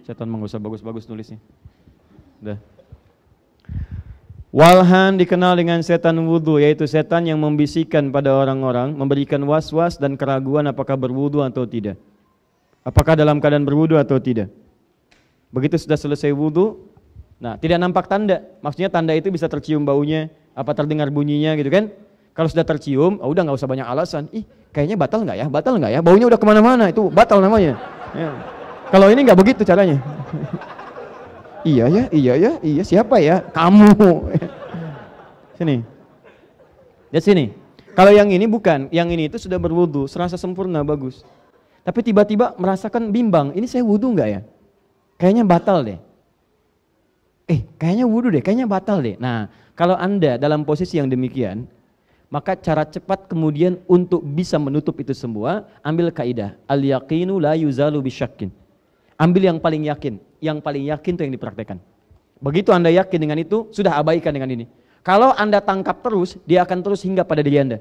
Speaker 2: Setan mah gak usah bagus-bagus nulisnya. Udah. Walhan dikenal dengan setan wudhu, yaitu setan yang membisikkan pada orang-orang, memberikan was-was dan keraguan apakah berwudhu atau tidak. Apakah dalam keadaan berwudhu atau tidak. Begitu sudah selesai wudhu, nah tidak nampak tanda. Maksudnya tanda itu bisa tercium baunya, apa terdengar bunyinya gitu kan. Kalau sudah tercium, udah nggak usah banyak alasan. Kayaknya batal nggak ya? Batal nggak ya? Baunya udah kemana-mana, itu batal namanya. Ya. Kalau ini nggak begitu caranya. Iya siapa ya? Kamu. Sini. Lihat sini. Kalau yang ini bukan, yang ini itu sudah berwudu, serasa sempurna, bagus. Tapi tiba-tiba merasakan bimbang, ini saya wudu nggak ya? Kayaknya batal deh. Kayaknya wudu deh, kayaknya batal deh. Nah, kalau Anda dalam posisi yang demikian, maka cara cepat kemudian untuk bisa menutup itu semua, ambil kaidah al-yaqinu la yuzalu bisyakkin. Ambil yang paling yakin itu yang dipraktekkan. Begitu Anda yakin dengan itu, sudah abaikan dengan ini. Kalau Anda tangkap terus, dia akan terus hingga pada diri Anda.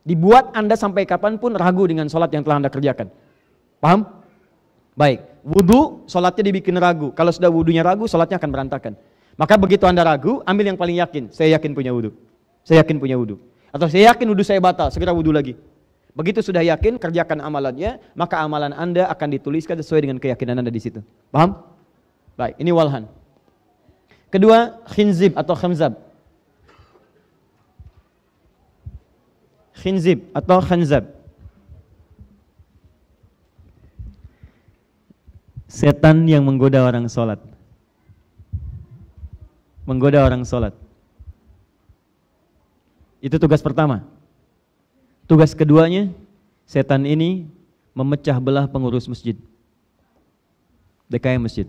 Speaker 2: Dibuat Anda sampai kapanpun ragu dengan sholat yang telah Anda kerjakan. Paham? Baik, wudu, sholatnya dibikin ragu. Kalau sudah wudunya ragu, sholatnya akan berantakan. Maka begitu Anda ragu, ambil yang paling yakin. Saya yakin punya wudu. Saya yakin punya wudu. Atau saya yakin wudhu saya batal, segera wudhu lagi. Begitu sudah yakin, kerjakan amalannya, maka amalan Anda akan dituliskan sesuai dengan keyakinan Anda di situ. Paham? Baik, ini walhan. Kedua, khinzib atau khamzab. Khinzib atau khanzab. Setan yang menggoda orang sholat. Menggoda orang sholat. Itu tugas pertama. Tugas keduanya, setan ini memecah belah pengurus masjid. DKM masjid.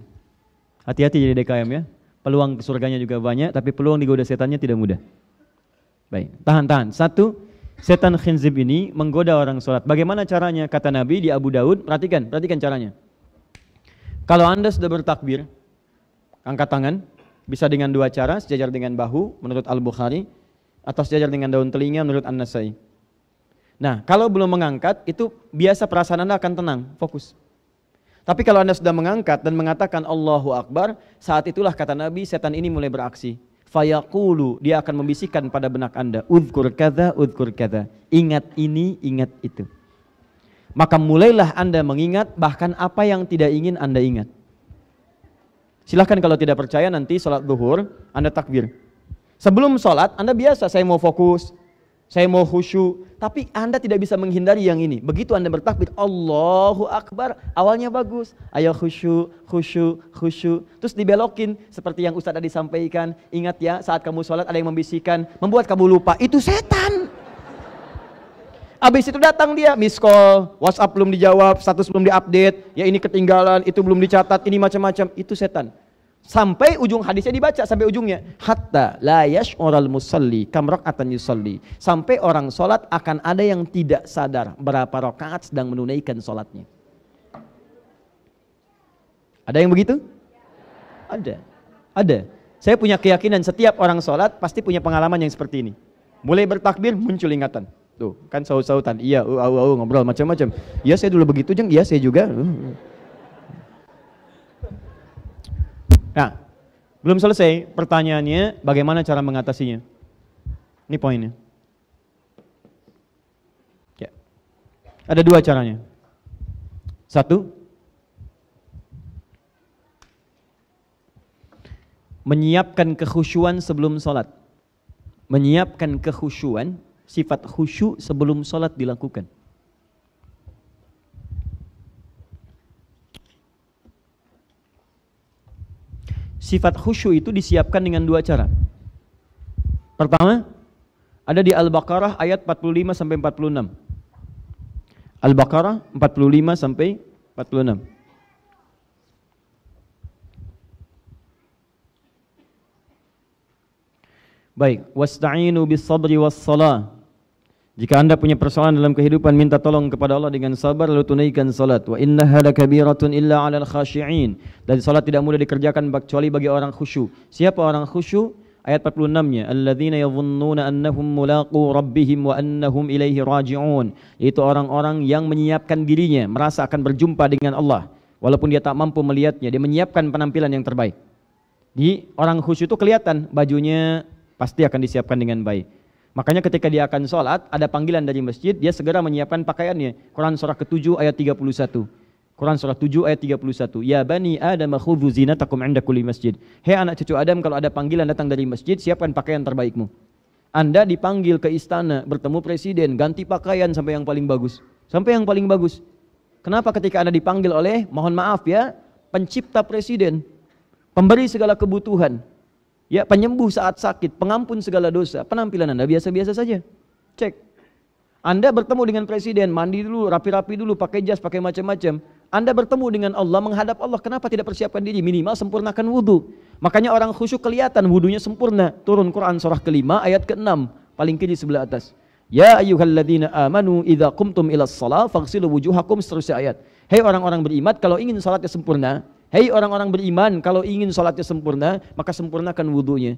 Speaker 2: Hati-hati jadi DKM ya. Peluang surganya juga banyak, tapi peluang digoda setannya tidak mudah. Baik, tahan. Satu, setan khinzib ini menggoda orang sholat. Bagaimana caranya? Kata Nabi di Abu Daud, perhatikan caranya. Kalau Anda sudah bertakbir, angkat tangan, bisa dengan dua cara, sejajar dengan bahu menurut Al-Bukhari, atau sejajar dengan daun telinga menurut An-Nasai. Nah, kalau belum mengangkat, itu biasa perasaan Anda akan tenang, fokus. Tapi kalau Anda sudah mengangkat dan mengatakan Allahu Akbar, saat itulah kata Nabi, setan ini mulai beraksi. Fayaqulu, dia akan membisikkan pada benak Anda, udhkur kadza, ingat ini, ingat itu. Maka mulailah Anda mengingat bahkan apa yang tidak ingin Anda ingat. Silahkan kalau tidak percaya nanti sholat zuhur, Anda takbir. Sebelum sholat, Anda biasa, saya mau fokus, saya mau khusyuk, tapi Anda tidak bisa menghindari yang ini. Begitu Anda bertakbir, Allahu Akbar, awalnya bagus, ayo khusyuk, terus dibelokin seperti yang Ustadz tadi sampaikan. Ingat ya, saat kamu sholat ada yang membisikkan, membuat kamu lupa, itu setan. Habis itu datang dia, miss call, WhatsApp belum dijawab, status belum diupdate, ya ini ketinggalan, itu belum dicatat, ini macam-macam, itu setan. Sampai ujung hadisnya dibaca, sampai ujungnya. Hatta la yash'ural musalli kam raka'atan yusalli. Sampai orang sholat akan ada yang tidak sadar berapa rakaat sedang menunaikan sholatnya. Ada yang begitu? Ada. Saya punya keyakinan setiap orang sholat pasti punya pengalaman yang seperti ini. Mulai bertakbir muncul ingatan. Tuh, kan saut-sautan. Iya, ngobrol macam-macam. Iya, saya dulu begitu, Jeng. Iya, saya juga. Nah, belum selesai pertanyaannya, bagaimana cara mengatasinya? Ini poinnya. Ya. Ada dua caranya. Satu, menyiapkan kekhusyuan sebelum sholat. Menyiapkan kekhusyuan, sifat khusyuk sebelum sholat dilakukan. Sifat khusyuk itu disiapkan dengan dua cara. Pertama, ada di Al-Baqarah ayat 45 sampai 46. Al-Baqarah 45 sampai 46. Baik, wasta'inu bis-sabri was-shalah. Jika Anda punya persoalan dalam kehidupan, minta tolong kepada Allah dengan sabar lalu tunaikan salat. Wa innaha lakabiratun illa 'alal khashi'in. Dan salat tidak mudah dikerjakan kecuali bagi orang khusyuk. Siapa orang khusyuk? Ayat 46-nya, alladzina yadhunnuna annahum mulaqu rabbihim wa annahum ilaihi raji'un. Yaitu orang-orang yang menyiapkan dirinya, merasa akan berjumpa dengan Allah walaupun dia tak mampu melihatnya. Dia menyiapkan penampilan yang terbaik. Di orang khusyuk itu kelihatan bajunya pasti akan disiapkan dengan baik. Makanya ketika dia akan sholat, ada panggilan dari masjid, dia segera menyiapkan pakaiannya. Quran surah ke-7 ayat 31. Quran surah 7 ayat 31. Ya bani Adam khudhu zinatakum 'inda kulli masjid. Hei anak cucu Adam, kalau ada panggilan datang dari masjid, siapkan pakaian terbaikmu. Anda dipanggil ke istana, bertemu presiden, ganti pakaian sampai yang paling bagus. Sampai yang paling bagus. Kenapa ketika Anda dipanggil oleh, mohon maaf ya, pencipta presiden, pemberi segala kebutuhan, ya, penyembuh saat sakit, pengampun segala dosa, penampilan Anda biasa-biasa saja. Cek. Anda bertemu dengan presiden, mandi dulu, rapi-rapi dulu, pakai jas, pakai macam-macam. Anda bertemu dengan Allah, menghadap Allah, kenapa tidak persiapkan diri? Minimal sempurnakan wudhu. Makanya orang khusyuk kelihatan wudhunya sempurna. Turun Quran surah ke-5 ayat ke-6, paling kiri sebelah atas. Ya ayyuhalladzina amanu idza qumtum ilas shalah faghsilu wujuhakum, seterusnya ayat. Hei orang-orang beriman, kalau ingin salatnya sempurna, hei orang-orang beriman, kalau ingin sholatnya sempurna, maka sempurnakan wudhunya.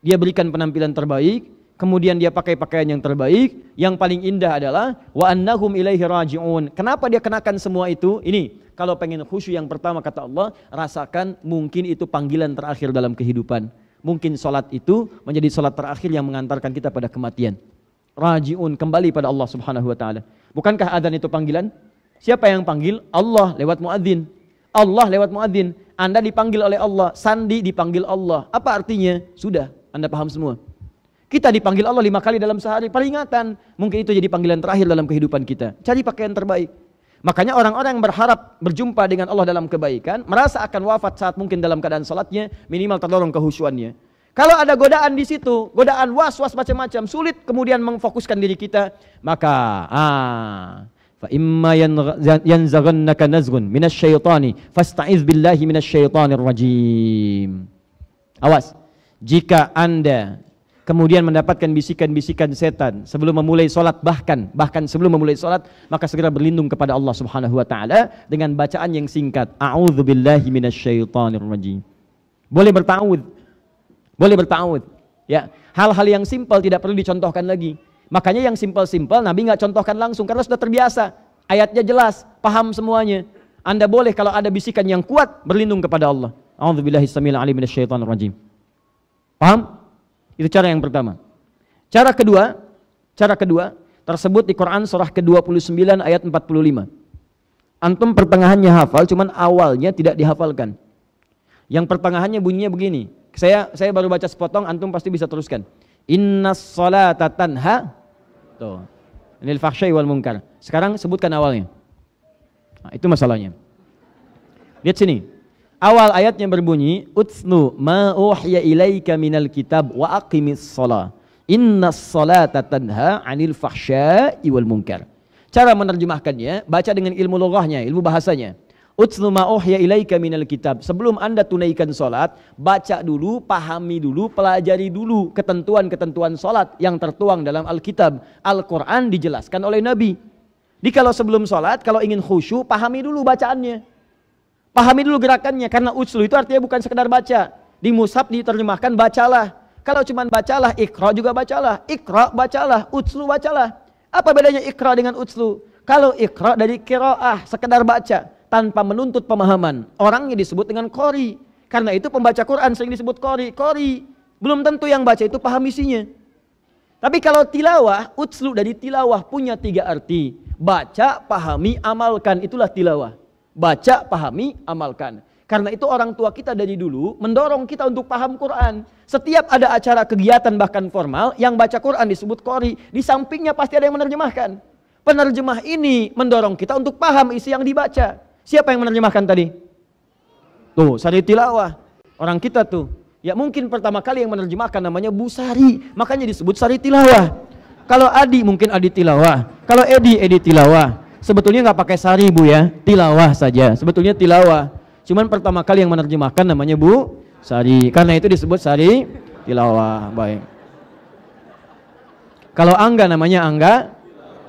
Speaker 2: Dia berikan penampilan terbaik, kemudian dia pakai pakaian yang terbaik. Yang paling indah adalah wa annahum ilaihi raji'un. Kenapa dia kenakan semua itu? Ini, kalau pengen khusyuk yang pertama kata Allah, rasakan mungkin itu panggilan terakhir dalam kehidupan. Mungkin sholat itu menjadi sholat terakhir yang mengantarkan kita pada kematian. raji'un, kembali pada Allah Subhanahu wa taala. Bukankah adzan itu panggilan? Siapa yang panggil? Allah lewat muadzin. Allah lewat muadzin. Anda dipanggil oleh Allah, Sandi dipanggil Allah. Apa artinya? Sudah, Anda paham semua. Kita dipanggil Allah 5 kali dalam sehari, peringatan. Mungkin itu jadi panggilan terakhir dalam kehidupan kita. Cari pakaian terbaik. Makanya orang-orang yang berharap berjumpa dengan Allah dalam kebaikan, merasa akan wafat saat mungkin dalam keadaan salatnya, minimal terdorong kehusyuannya. Kalau ada godaan di situ, godaan was-was macam-macam, sulit kemudian memfokuskan diri kita, maka fa imma yanzaghannaka nazghun minasyaitani fasta'iz billahi minasyaitonir rajim. Awas, jika Anda kemudian mendapatkan bisikan-bisikan setan sebelum memulai sholat, bahkan sebelum memulai sholat, maka segera berlindung kepada Allah Subhanahu wa taala dengan bacaan yang singkat, a'udzubillahi minasyaitonir rajim. Boleh berta'awudz. Ya, hal-hal yang simpel tidak perlu dicontohkan lagi. Makanya yang simpel-simpel Nabi nggak contohkan langsung karena sudah terbiasa. Ayatnya jelas, paham semuanya. Anda boleh kalau ada bisikan yang kuat berlindung kepada Allah. A'udzubillahi samil alim minasyaitonir rajim. Paham? Itu cara yang pertama. Cara kedua tersebut di Quran surah ke-29 ayat 45. Antum pertengahannya hafal, cuman awalnya tidak dihafalkan. Yang pertengahannya bunyinya begini. Saya baru baca sepotong, antum pasti bisa teruskan. Innas salata tanha. Tuh. Anil fahsya'i wal munkar. Sekarang sebutkan awalnya. Nah, itu masalahnya. Lihat sini. Awal ayatnya berbunyi, utsnu ma uhiya ilaika minal kitab wa aqimis shalah. Innas salata tanha 'anil fahsya'i wal munkar. Cara menerjemahkannya, baca dengan ilmu lughahnya, ilmu bahasanya. Utsnu ma uhiya ilaika minal kitab. Sebelum Anda tunaikan salat, baca dulu, pahami dulu, pelajari dulu ketentuan-ketentuan salat yang tertuang dalam Alkitab. Al-Qur'an dijelaskan oleh Nabi. Jadi kalau sebelum salat, kalau ingin khusyuk, pahami dulu bacaannya. Pahami dulu gerakannya, karena utslu itu artinya bukan sekedar baca. Di mushaf diterjemahkan bacalah. Kalau cuma bacalah, ikra juga bacalah. Ikra bacalah, utslu bacalah. Apa bedanya ikra dengan utslu? Kalau ikra dari qiraah, sekedar baca tanpa menuntut pemahaman, orangnya disebut dengan qori. Karena itu pembaca Quran sering disebut qori. Qori belum tentu yang baca itu paham isinya. Tapi kalau tilawah, utslu dari tilawah punya 3 arti. Baca, pahami, amalkan, itulah tilawah. Baca, pahami, amalkan. Karena itu orang tua kita dari dulu mendorong kita untuk paham Quran. Setiap ada acara kegiatan bahkan formal, yang baca Quran disebut qori. Di sampingnya pasti ada yang menerjemahkan. Penerjemah ini mendorong kita untuk paham isi yang dibaca. Siapa yang menerjemahkan tadi? Tuh, Sari Tilawah. Orang kita tuh. Ya mungkin pertama kali yang menerjemahkan namanya Bu Sari. Makanya disebut Sari Tilawah. Kalau Adi mungkin Adi Tilawah. Kalau Edi Tilawah. Sebetulnya nggak pakai Sari Bu ya. Tilawah saja. Sebetulnya Tilawah. Cuman pertama kali yang menerjemahkan namanya Bu Sari. Karena itu disebut Sari Tilawah. Baik. Kalau Angga namanya Angga.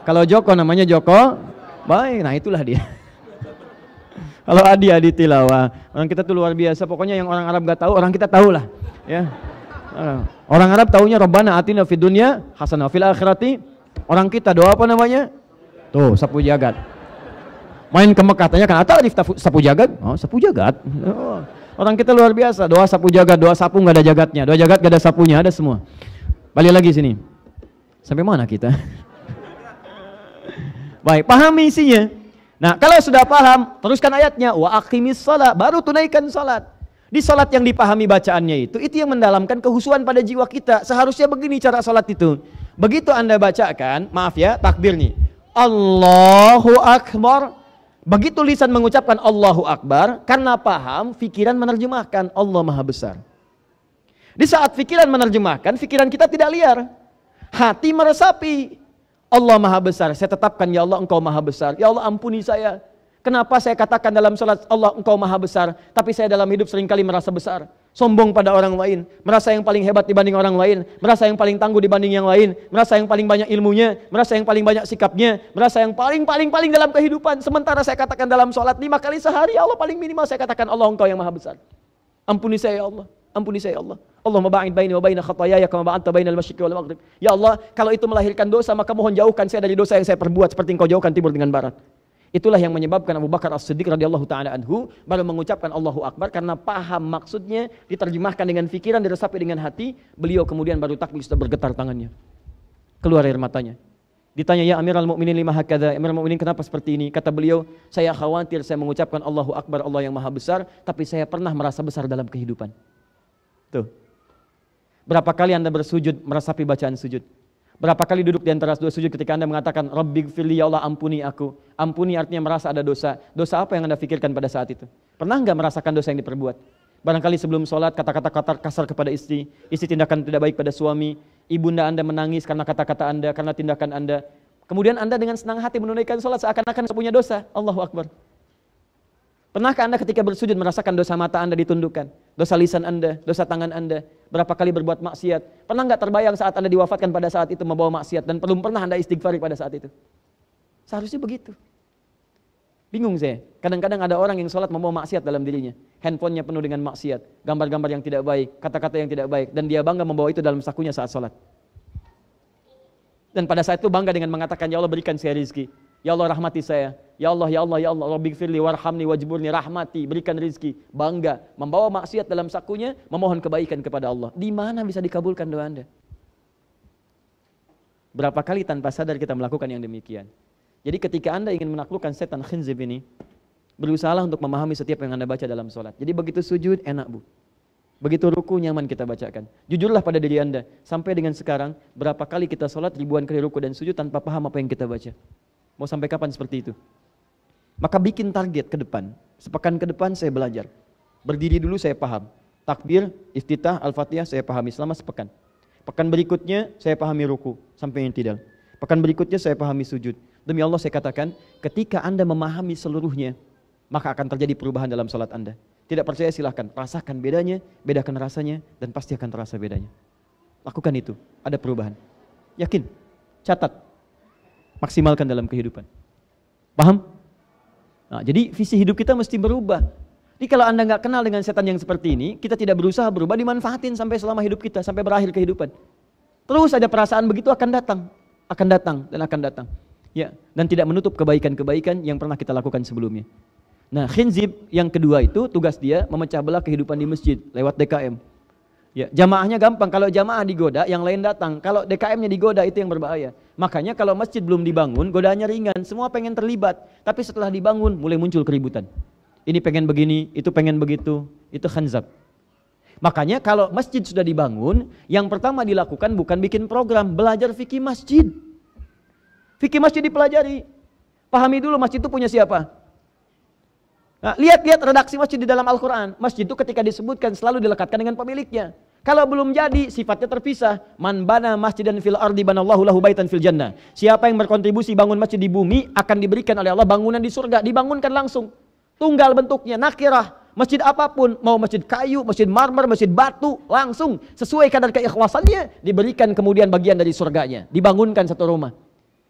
Speaker 2: Kalau Joko namanya Joko. Baik, nah itulah dia. Kalau Adi Tilawah. Orang kita tuh luar biasa. Pokoknya yang orang Arab gak tahu, orang kita tahu lah. Ya. Orang Arab taunya Rabbana atina fid dunya hasanah fil akhirati. Orang kita doa apa namanya? Tuh, sapu jagat. Main ke Mekah tanya kan, Arif sapu jagat? Oh, sapu jagat. Oh. Orang kita luar biasa. Doa sapu jagat, doa sapu gak ada jagatnya. Doa jagat gak ada sapunya, ada semua. Balik lagi sini. Sampai mana kita? Baik, pahami isinya. Nah, kalau sudah paham, teruskan ayatnya. Wa aqimis shalah, baru tunaikan salat. Di salat yang dipahami bacaannya itu yang mendalamkan kehusuan pada jiwa kita. Seharusnya begini cara salat itu. Begitu Anda bacakan, maaf ya, takbir nih. Allahu Akbar. Begitu lisan mengucapkan Allahu Akbar, karena paham, pikiran menerjemahkan Allah Maha Besar. Di saat pikiran menerjemahkan, pikiran kita tidak liar. Hati meresapi. Allah Maha Besar, saya tetapkan ya Allah Engkau Maha Besar. Ya Allah ampuni saya. Kenapa saya katakan dalam salat Allah Engkau Maha Besar, tapi saya dalam hidup seringkali merasa besar, sombong pada orang lain, merasa yang paling hebat dibanding orang lain, merasa yang paling tangguh dibanding yang lain, merasa yang paling banyak ilmunya, merasa yang paling banyak sikapnya, merasa yang paling dalam kehidupan. Sementara saya katakan dalam salat 5 kali sehari, ya Allah paling minimal saya katakan Allah Engkau yang Maha Besar. Ampuni saya ya Allah. Ampuni saya ya Allah. Allahumma ba'id baini wa baina khataayaya kama ba'adta bainal masyriqi wal maghrib. Ya Allah, kalau itu melahirkan dosa, maka mohon jauhkan saya dari dosa yang saya perbuat seperti Engkau jauhkan timur dengan barat. Itulah yang menyebabkan Abu Bakar As-Siddiq radhiyallahu taala anhu baru mengucapkan Allahu Akbar karena paham maksudnya, diterjemahkan dengan fikiran, diresapi dengan hati, beliau kemudian baru takbir sudah bergetar tangannya. Keluar air matanya. Ditanya, ya Amirul Mukminin lima hakadha, Amirul Mukminin kenapa seperti ini? Kata beliau, saya khawatir saya mengucapkan Allahu Akbar, Allah yang maha besar, tapi saya pernah merasa besar dalam kehidupan. Tuh. Berapa kali Anda bersujud meresapi bacaan sujud? Berapa kali duduk di antara dua sujud ketika Anda mengatakan Rabbighfirli, ya Allah ampuni aku. Ampuni artinya merasa ada dosa. Dosa apa yang Anda pikirkan pada saat itu? Pernah enggak merasakan dosa yang diperbuat? Barangkali sebelum sholat kata-kata kasar kepada istri tindakan tidak baik pada suami, ibunda Anda menangis karena kata-kata Anda, karena tindakan Anda. Kemudian Anda dengan senang hati menunaikan sholat seakan-akan punya dosa. Allahu Akbar. Pernahkah Anda ketika bersujud merasakan dosa mata Anda ditundukkan, dosa lisan Anda, dosa tangan Anda, berapa kali berbuat maksiat? Pernah nggak terbayang saat Anda diwafatkan pada saat itu membawa maksiat dan belum pernah Anda istighfari pada saat itu? Seharusnya begitu. Bingung saya. Kadang-kadang ada orang yang sholat membawa maksiat dalam dirinya. Handphonenya penuh dengan maksiat, gambar-gambar yang tidak baik, kata-kata yang tidak baik, dan dia bangga membawa itu dalam sakunya saat sholat. Dan pada saat itu bangga dengan mengatakan, ya Allah berikan saya rizki, ya Allah rahmati saya, ya Allah, ya Allah, ya Allah, Rabbighfirli warhamni wajburni, rahmati, berikan rizki. Bangga membawa maksiat dalam sakunya, memohon kebaikan kepada Allah. Di mana bisa dikabulkan doa Anda? Berapa kali tanpa sadar kita melakukan yang demikian? Jadi ketika Anda ingin menaklukkan setan khinzib ini, berusahalah untuk memahami setiap yang Anda baca dalam sholat. Jadi begitu sujud enak bu, begitu ruku nyaman kita bacakan. Jujurlah pada diri Anda, sampai dengan sekarang berapa kali kita sholat ribuan kali ruku dan sujud tanpa paham apa yang kita baca. Mau sampai kapan seperti itu? Maka bikin target ke depan. Sepekan ke depan saya belajar. Berdiri dulu saya paham. Takbir, iftitah, al-fatihah saya pahami selama sepekan. Pekan berikutnya saya pahami ruku sampai yang tidak. Pekan berikutnya saya pahami sujud. Demi Allah saya katakan, ketika Anda memahami seluruhnya, maka akan terjadi perubahan dalam salat Anda. Tidak percaya silahkan, rasakan bedanya, bedakan rasanya, dan pasti akan terasa bedanya. Lakukan itu, ada perubahan. Yakin, catat, maksimalkan dalam kehidupan. Paham? Nah, jadi visi hidup kita mesti berubah. Jadi kalau Anda nggak kenal dengan setan yang seperti ini, kita tidak berusaha berubah, dimanfaatin sampai selama hidup kita, sampai berakhir kehidupan. Terus ada perasaan begitu akan datang dan akan datang. Ya, dan tidak menutup kebaikan-kebaikan yang pernah kita lakukan sebelumnya. Nah, khinzib yang kedua itu tugas dia memecah belah kehidupan di masjid lewat DKM. Ya, jamaahnya gampang, kalau jamaah digoda yang lain datang. Kalau DKM-nya digoda itu yang berbahaya. Makanya kalau masjid belum dibangun, godaannya ringan, semua pengen terlibat. Tapi setelah dibangun mulai muncul keributan. Ini pengen begini, itu pengen begitu, itu khanzab. Makanya kalau masjid sudah dibangun, yang pertama dilakukan bukan bikin program, belajar fikih masjid. Fikih masjid dipelajari. Pahami dulu masjid itu punya siapa. Nah, lihat-lihat redaksi masjid di dalam Al-Quran. Masjid itu ketika disebutkan selalu dilekatkan dengan pemiliknya. Kalau belum jadi, sifatnya terpisah. Man bana masjidan fil ardi banallahu lahu baitan fil jannah. Siapa yang berkontribusi bangun masjid di bumi, akan diberikan oleh Allah bangunan di surga. Dibangunkan langsung. Tunggal bentuknya, nakirah. Masjid apapun, mau masjid kayu, masjid marmer, masjid batu, langsung sesuai kadar keikhlasannya, diberikan kemudian bagian dari surganya. Dibangunkan satu rumah.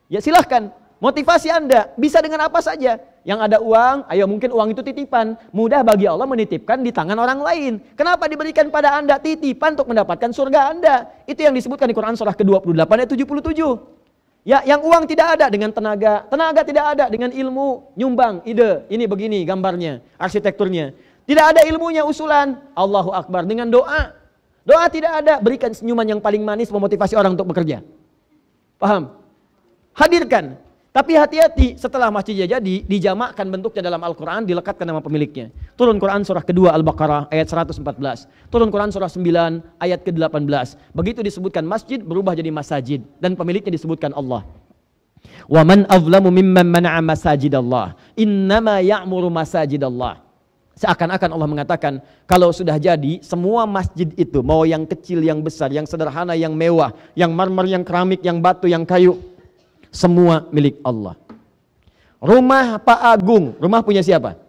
Speaker 2: Ya silahkan, motivasi Anda bisa dengan apa saja. Yang ada uang, ayo mungkin uang itu titipan. Mudah bagi Allah menitipkan di tangan orang lain. Kenapa diberikan pada Anda titipan untuk mendapatkan surga Anda? Itu yang disebutkan di Quran surah ke-28 ayat 77. Ya, yang uang tidak ada dengan tenaga, tenaga tidak ada dengan ilmu, nyumbang, ide, ini begini gambarnya, arsitekturnya. Tidak ada ilmunya, usulan, Allahu Akbar, dengan doa. Doa tidak ada, berikan senyuman yang paling manis memotivasi orang untuk bekerja. Paham? Hadirkan, tapi hati-hati setelah masjidnya jadi, dijamakkan bentuknya dalam Al-Quran, dilekatkan nama pemiliknya. Turun Quran surah kedua Al-Baqarah ayat 114, turun Quran surah 9 ayat ke-18. Begitu disebutkan masjid berubah jadi masajid dan pemiliknya disebutkan Allah. Wa man azlamu mimman mana'a masajidallah, innama ya'muru masajidallah. Seakan-akan Allah mengatakan, kalau sudah jadi, semua masjid itu, mau yang kecil, yang besar, yang sederhana, yang mewah, yang marmer, yang keramik, yang batu, yang kayu, semua milik Allah. Rumah Pak Agung, rumah punya siapa?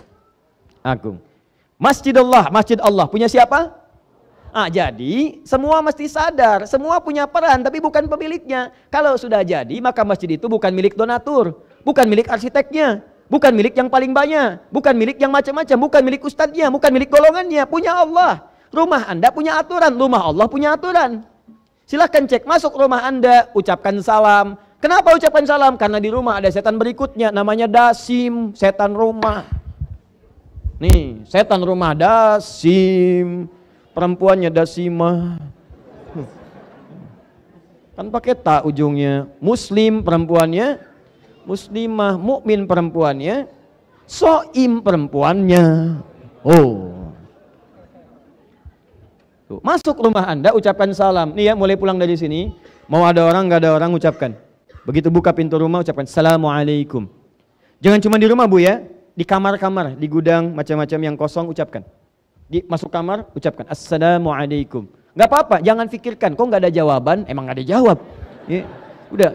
Speaker 2: Agung. Masjid Allah punya siapa? Jadi semua mesti sadar, semua punya peran tapi bukan pemiliknya. Kalau sudah jadi, maka masjid itu bukan milik donatur, bukan milik arsiteknya, bukan milik yang paling banyak, bukan milik yang macam-macam, bukan milik ustadznya, bukan milik golongannya, punya Allah. Rumah Anda punya aturan, rumah Allah punya aturan. Silahkan cek, masuk rumah Anda, ucapkan salam. Kenapa ucapkan salam? Karena di rumah ada setan berikutnya, namanya Dasim, setan rumah. Nih, setan rumah Dasim, perempuannya Dasimah. Kan pakai ta ujungnya. Muslim perempuannya, muslimah, mukmin perempuannya, soim perempuannya. Oh. Tuh, masuk rumah Anda, ucapkan salam. Nih ya, mulai pulang dari sini, mau ada orang nggak ada orang ucapkan. Begitu buka pintu rumah ucapkan Assalamualaikum. Jangan cuma di rumah Bu ya, di kamar-kamar, di gudang macam-macam yang kosong ucapkan. Masuk kamar ucapkan Assalamualaikum. Nggak apa-apa, jangan pikirkan, kok nggak ada jawaban, emang nggak ada jawab. Ya, udah.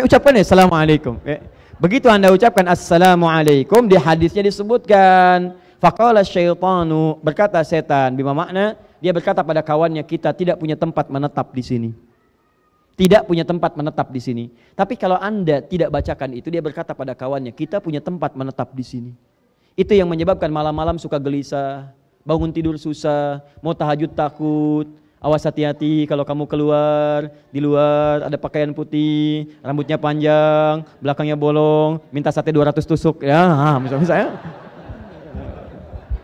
Speaker 2: Ucapkan ya Assalamualaikum. Ya. Begitu Anda ucapkan Assalamualaikum, di hadisnya disebutkan, faqala syaitanu, berkata setan, bima makna, dia berkata pada kawannya, kita tidak punya tempat menetap di sini. Tidak punya tempat menetap di sini. Tapi kalau Anda tidak bacakan itu, dia berkata pada kawannya, kita punya tempat menetap di sini. Itu yang menyebabkan malam-malam suka gelisah, bangun tidur susah, mau tahajud takut. Awas hati-hati kalau kamu keluar, di luar ada pakaian putih, rambutnya panjang, belakangnya bolong, minta sate 200 tusuk. Ya, misalnya saya.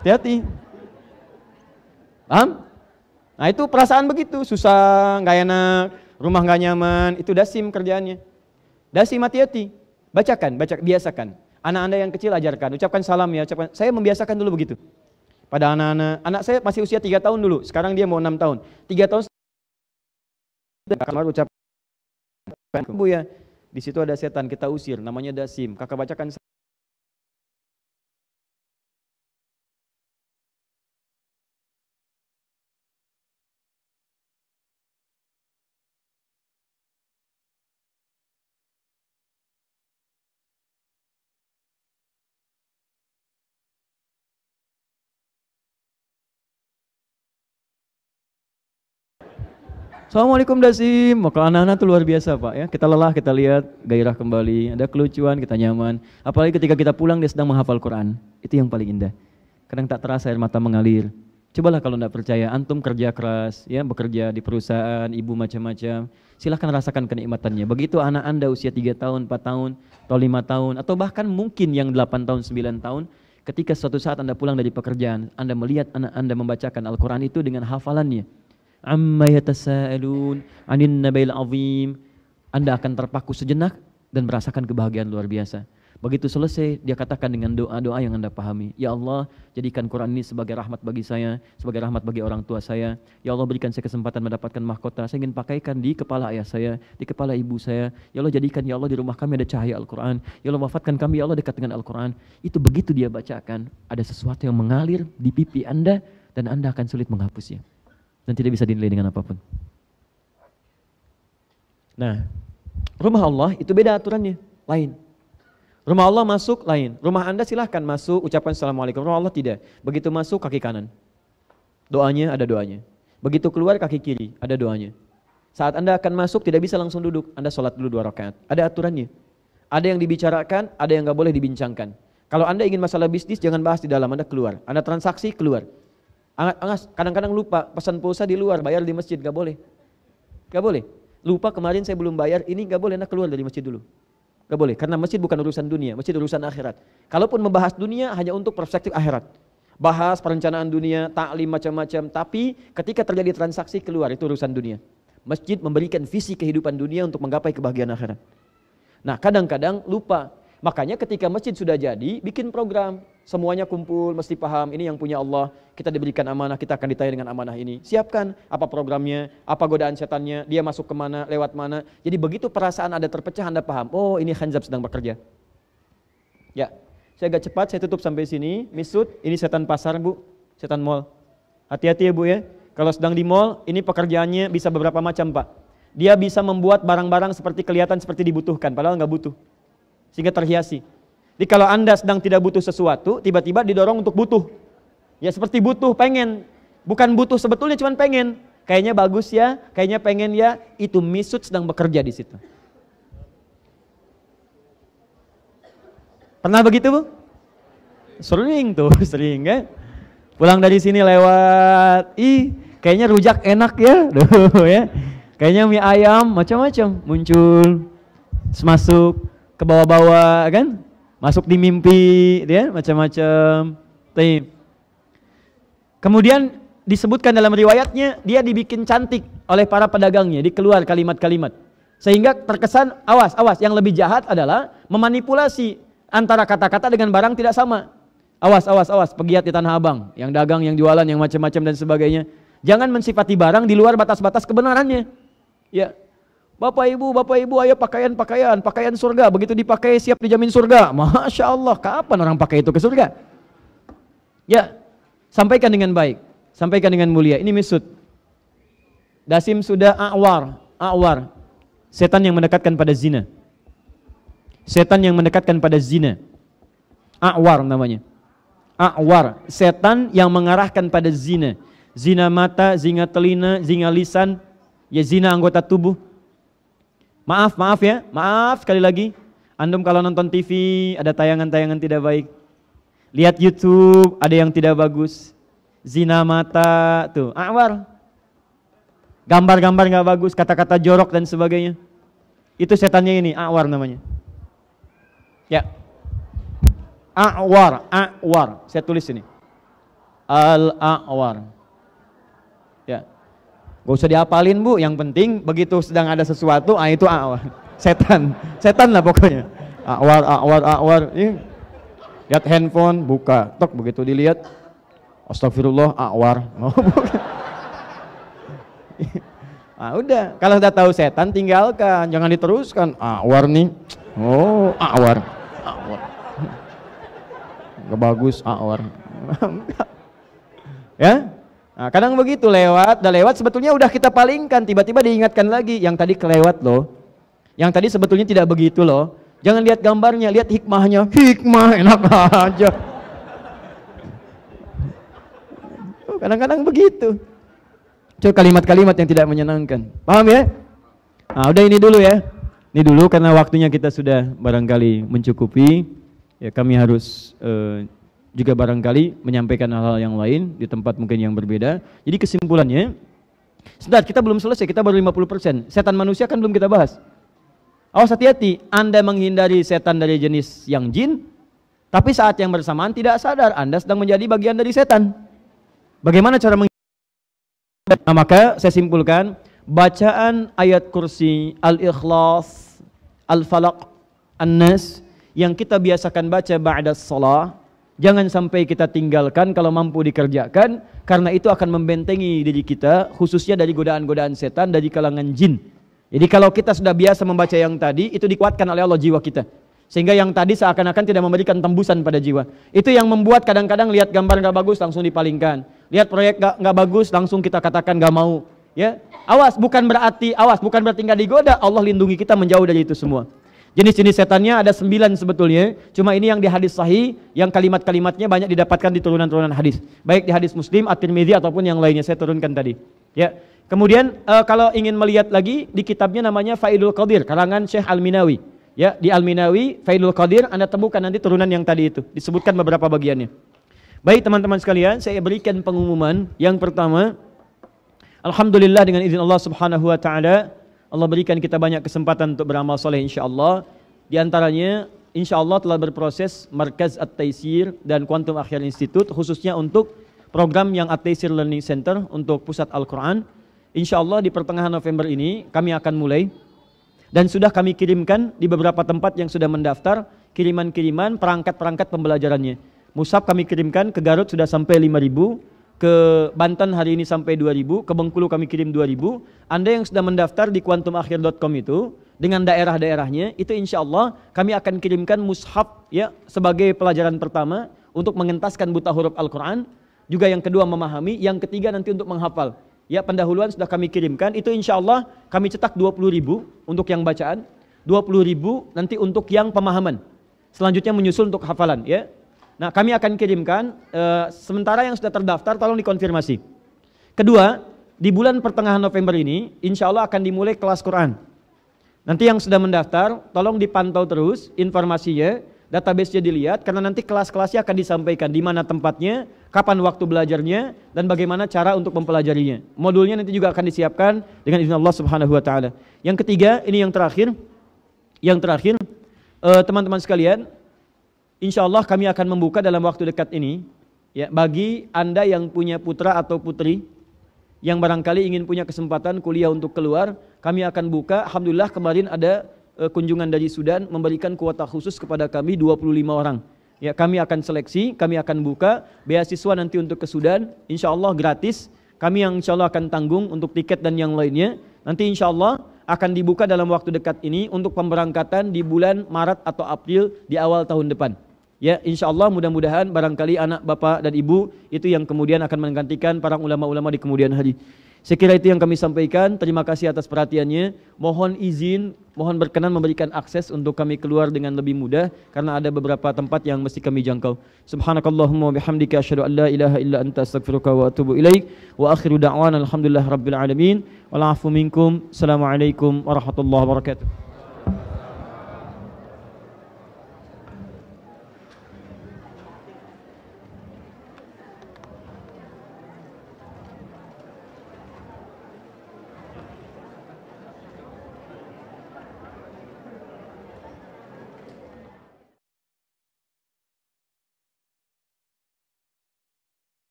Speaker 2: Hati-hati. Paham? Nah itu perasaan begitu, susah, nggak enak, rumah nggak nyaman, itu dasim kerjaannya. Dasim, hati-hati. Bacakan, biasakan. Anak Anda yang kecil ajarkan, ucapkan salam ya, ucapkan. Saya membiasakan dulu begitu. Pada anak saya masih usia 3 tahun dulu, sekarang dia mau 6 tahun. 3 tahun kamar ucapkan Bu ya, di situ ada setan, kita usir, namanya dasim. Kakak bacakan. Assalamualaikum dasim. Kalau anak-anak tuh luar biasa Pak ya. Kita lelah, kita lihat gairah kembali, ada kelucuan, kita nyaman. Apalagi ketika kita pulang dia sedang menghafal Quran. Itu yang paling indah. Kadang tak terasa air mata mengalir. Cobalah kalau tidak percaya, antum kerja keras, ya bekerja di perusahaan, ibu macam-macam. Silahkan rasakan kenikmatannya. Begitu anak Anda usia 3 tahun, 4 tahun, atau 5 tahun, atau bahkan mungkin yang 8 tahun, 9 tahun, ketika suatu saat Anda pulang dari pekerjaan, Anda melihat anak Anda membacakan Al-Quran itu dengan hafalannya. Amma yatasaalun 'anil nabail azim. Anda akan terpaku sejenak dan merasakan kebahagiaan luar biasa. Begitu selesai dia katakan dengan doa-doa yang Anda pahami. Ya Allah, jadikan Quran ini sebagai rahmat bagi saya, sebagai rahmat bagi orang tua saya. Ya Allah, berikan saya kesempatan mendapatkan mahkota. Saya ingin pakaikan di kepala ayah saya, di kepala ibu saya. Ya Allah, jadikan ya Allah di rumah kami ada cahaya Al-Quran. Ya Allah, wafatkan kami ya Allah dekat dengan Al-Quran. Itu begitu dia bacakan, ada sesuatu yang mengalir di pipi Anda dan Anda akan sulit menghapusnya. Dan tidak bisa dinilai dengan apapun. Nah, rumah Allah itu beda aturannya, lain. Rumah Allah masuk lain. Rumah Anda silahkan masuk, ucapkan Assalamualaikum. Rumah Allah tidak. Begitu masuk kaki kanan, doanya ada doanya. Begitu keluar kaki kiri, ada doanya. Saat Anda akan masuk tidak bisa langsung duduk, Anda sholat dulu 2 rakaat. Ada aturannya. Ada yang dibicarakan, ada yang nggak boleh dibincangkan. Kalau Anda ingin masalah bisnis jangan bahas di dalam, Anda keluar. Anda transaksi keluar. Kadang-kadang lupa pesan pulsa di luar, bayar di masjid, gak boleh. Gak boleh. Lupa kemarin saya belum bayar, ini gak boleh, Anda keluar dari masjid dulu. Gak boleh, karena masjid bukan urusan dunia, masjid urusan akhirat. Kalaupun membahas dunia hanya untuk perspektif akhirat. Bahas perencanaan dunia, taklim macam-macam, tapi ketika terjadi transaksi keluar, itu urusan dunia. Masjid memberikan visi kehidupan dunia untuk menggapai kebahagiaan akhirat. Nah kadang-kadang lupa. Makanya ketika masjid sudah jadi, bikin program. Semuanya kumpul, mesti paham, ini yang punya Allah. Kita diberikan amanah, kita akan ditanya dengan amanah ini. Siapkan apa programnya, apa godaan setannya, dia masuk kemana, lewat mana. Jadi begitu perasaan Anda terpecah, Anda paham, oh ini Khanzab sedang bekerja. Ya, saya agak cepat, saya tutup sampai sini. Misud, ini setan pasar Bu, setan mall. Hati-hati ya Bu ya, kalau sedang di mall, ini pekerjaannya bisa beberapa macam Pak. Dia bisa membuat barang-barang seperti kelihatan seperti dibutuhkan, padahal nggak butuh. Sehingga terhiasi. Jadi kalau Anda sedang tidak butuh sesuatu, tiba-tiba didorong untuk butuh. Ya seperti butuh, pengen. Bukan butuh sebetulnya, cuma pengen. Kayaknya bagus ya, kayaknya pengen ya. Itu misud sedang bekerja di situ. Pernah begitu Bu? Sering tuh, sering kan. Pulang dari sini lewat, kayaknya rujak enak ya. Duh, ya. Kayaknya mie ayam, macam-macam muncul. Masuk ke bawah-bawah kan, masuk di mimpi, ya macam-macam. Kemudian disebutkan dalam riwayatnya, dia dibikin cantik oleh para pedagangnya, dikeluar kalimat-kalimat. Sehingga terkesan, awas, yang lebih jahat adalah memanipulasi antara kata-kata dengan barang tidak sama. Awas, pegiat di Tanah Abang, yang dagang, yang jualan, yang macam-macam dan sebagainya. Jangan mensifati barang di luar batas-batas kebenarannya. Ya, Bapak Ibu, ayo pakaian surga. Begitu dipakai siap dijamin surga. Masya Allah, kapan orang pakai itu ke surga? Ya, sampaikan dengan baik, sampaikan dengan mulia. Ini misut. Dasim sudah a'war. Setan yang mendekatkan pada zina. Setan yang mendekatkan pada zina. A'war namanya. A'war, setan yang mengarahkan pada zina. Zina mata, zina telinga, zina lisan, ya zina anggota tubuh. Maaf ya, maaf sekali lagi. Antum kalau nonton TV ada tayangan-tayangan tidak baik. Lihat YouTube ada yang tidak bagus. Zina mata tuh, a'war. Gambar-gambar nggak bagus, kata-kata jorok dan sebagainya. Itu setannya ini, a'war namanya. Ya. A'war. Saya tulis ini. Al-a'war. Ya. Gak usah dihafalin Bu, yang penting begitu sedang ada sesuatu, itu a'war. Setan lah pokoknya. A'war. Lihat handphone, buka, tok begitu dilihat. Astagfirullah, a'war. Udah, kalau sudah tahu setan tinggalkan, jangan diteruskan. A'war nih. Oh, a'war. Gak bagus, a'war. Ya? Nah, kadang begitu udah lewat sebetulnya udah kita palingkan, tiba-tiba diingatkan lagi, yang tadi kelewat loh. Yang tadi sebetulnya tidak begitu loh. Jangan lihat gambarnya, lihat hikmahnya. Hikmah enak aja. Kadang-kadang begitu. Itu kalimat-kalimat yang tidak menyenangkan. Paham ya? Nah, udah ini dulu ya. Ini dulu karena waktunya kita sudah barangkali mencukupi. Ya, kami harus juga barangkali menyampaikan hal-hal yang lain di tempat mungkin yang berbeda. Jadi kesimpulannya, sebentar, kita belum selesai, kita baru 50%. Setan manusia kan belum kita bahas. Awas, hati-hati, Anda menghindari setan dari jenis yang jin, tapi saat yang bersamaan tidak sadar Anda sedang menjadi bagian dari setan. Bagaimana cara menghindari? Nah, maka saya simpulkan, bacaan ayat kursi, Al-Ikhlas, Al-Falaq, An-Nas, yang kita biasakan baca ba'da shalah, jangan sampai kita tinggalkan kalau mampu dikerjakan, karena itu akan membentengi diri kita khususnya dari godaan-godaan setan dari kalangan jin. Jadi kalau kita sudah biasa membaca yang tadi, itu dikuatkan oleh Allah jiwa kita, sehingga yang tadi seakan-akan tidak memberikan tembusan pada jiwa. Itu yang membuat kadang-kadang lihat gambar gak bagus langsung dipalingkan, lihat proyek gak bagus langsung kita katakan gak mau. Ya, bukan berarti nggak digoda. Allah lindungi kita menjauh dari itu semua. Jenis-jenis setannya ada 9 sebetulnya. Cuma ini yang di hadis sahih, yang kalimat-kalimatnya banyak didapatkan di turunan-turunan hadis. Baik di hadis Muslim, At-Tirmidzi ataupun yang lainnya saya turunkan tadi. Ya. Kemudian kalau ingin melihat lagi di kitabnya namanya Faidul Qadir, karangan Syekh Al-Minawi. Ya, di Al-Minawi Faidul Qadir Anda temukan nanti turunan yang tadi itu, disebutkan beberapa bagiannya. Baik teman-teman sekalian, saya berikan pengumuman. Yang pertama, alhamdulillah dengan izin Allah Subhanahu wa taala, Allah berikan kita banyak kesempatan untuk beramal soleh insyaAllah. Di antaranya insyaAllah telah berproses Markaz At-Taisir dan Quantum Akhir Institute, khususnya untuk program yang At-Taisir Learning Center untuk pusat Al-Quran. InsyaAllah di pertengahan November ini kami akan mulai. Dan sudah kami kirimkan di beberapa tempat yang sudah mendaftar kiriman-kiriman perangkat-perangkat pembelajarannya. Mushaf kami kirimkan ke Garut sudah sampai 5.000. Ke Banten hari ini sampai 2.000, ke Bengkulu kami kirim 2.000. Anda yang sudah mendaftar di quantumakhir.com itu dengan daerah-daerahnya, itu insya Allah kami akan kirimkan mushaf ya sebagai pelajaran pertama untuk mengentaskan buta huruf Al-Quran, juga yang kedua memahami, yang ketiga nanti untuk menghafal. Ya, pendahuluan sudah kami kirimkan, itu insya Allah kami cetak 20.000 untuk yang bacaan, 20.000 nanti untuk yang pemahaman. Selanjutnya menyusul untuk hafalan ya. Nah, kami akan kirimkan, sementara yang sudah terdaftar tolong dikonfirmasi. Kedua, di bulan pertengahan November ini, insya Allah akan dimulai kelas Quran. Nanti yang sudah mendaftar, tolong dipantau terus informasinya, database-nya dilihat, karena nanti kelas-kelasnya akan disampaikan, di mana tempatnya, kapan waktu belajarnya, dan bagaimana cara untuk mempelajarinya. Modulnya nanti juga akan disiapkan dengan izin Allah Subhanahu wa taala. Yang ketiga, ini yang terakhir, teman-teman sekalian, insya Allah kami akan membuka dalam waktu dekat ini Ya, bagi Anda yang punya putra atau putri yang barangkali ingin punya kesempatan kuliah untuk keluar, kami akan buka. Alhamdulillah kemarin ada kunjungan dari Sudan memberikan kuota khusus kepada kami 25 orang. Ya, kami akan seleksi, kami akan buka beasiswa nanti untuk ke Sudan, insya Allah gratis. Kami yang insya Allah akan tanggung untuk tiket dan yang lainnya. Nanti insya Allah akan dibuka dalam waktu dekat ini untuk pemberangkatan di bulan Maret atau April di awal tahun depan. Ya, insya Allah mudah-mudahan barangkali anak bapak dan ibu itu yang kemudian akan menggantikan para ulama-ulama di kemudian hari. Saya kira itu yang kami sampaikan. Terima kasih atas perhatiannya. Mohon izin, mohon berkenan memberikan akses untuk kami keluar dengan lebih mudah karena ada beberapa tempat yang mesti kami jangkau. Subhanakallahumma wa bihamdika asyhadu an la ilaha illa anta astaghfiruka wa atubu ilaik. Wa akhiru da'wana alhamdulillahi rabbil alamin. Wal 'afu minkum. Assalamualaikum warahmatullahi wabarakatuh.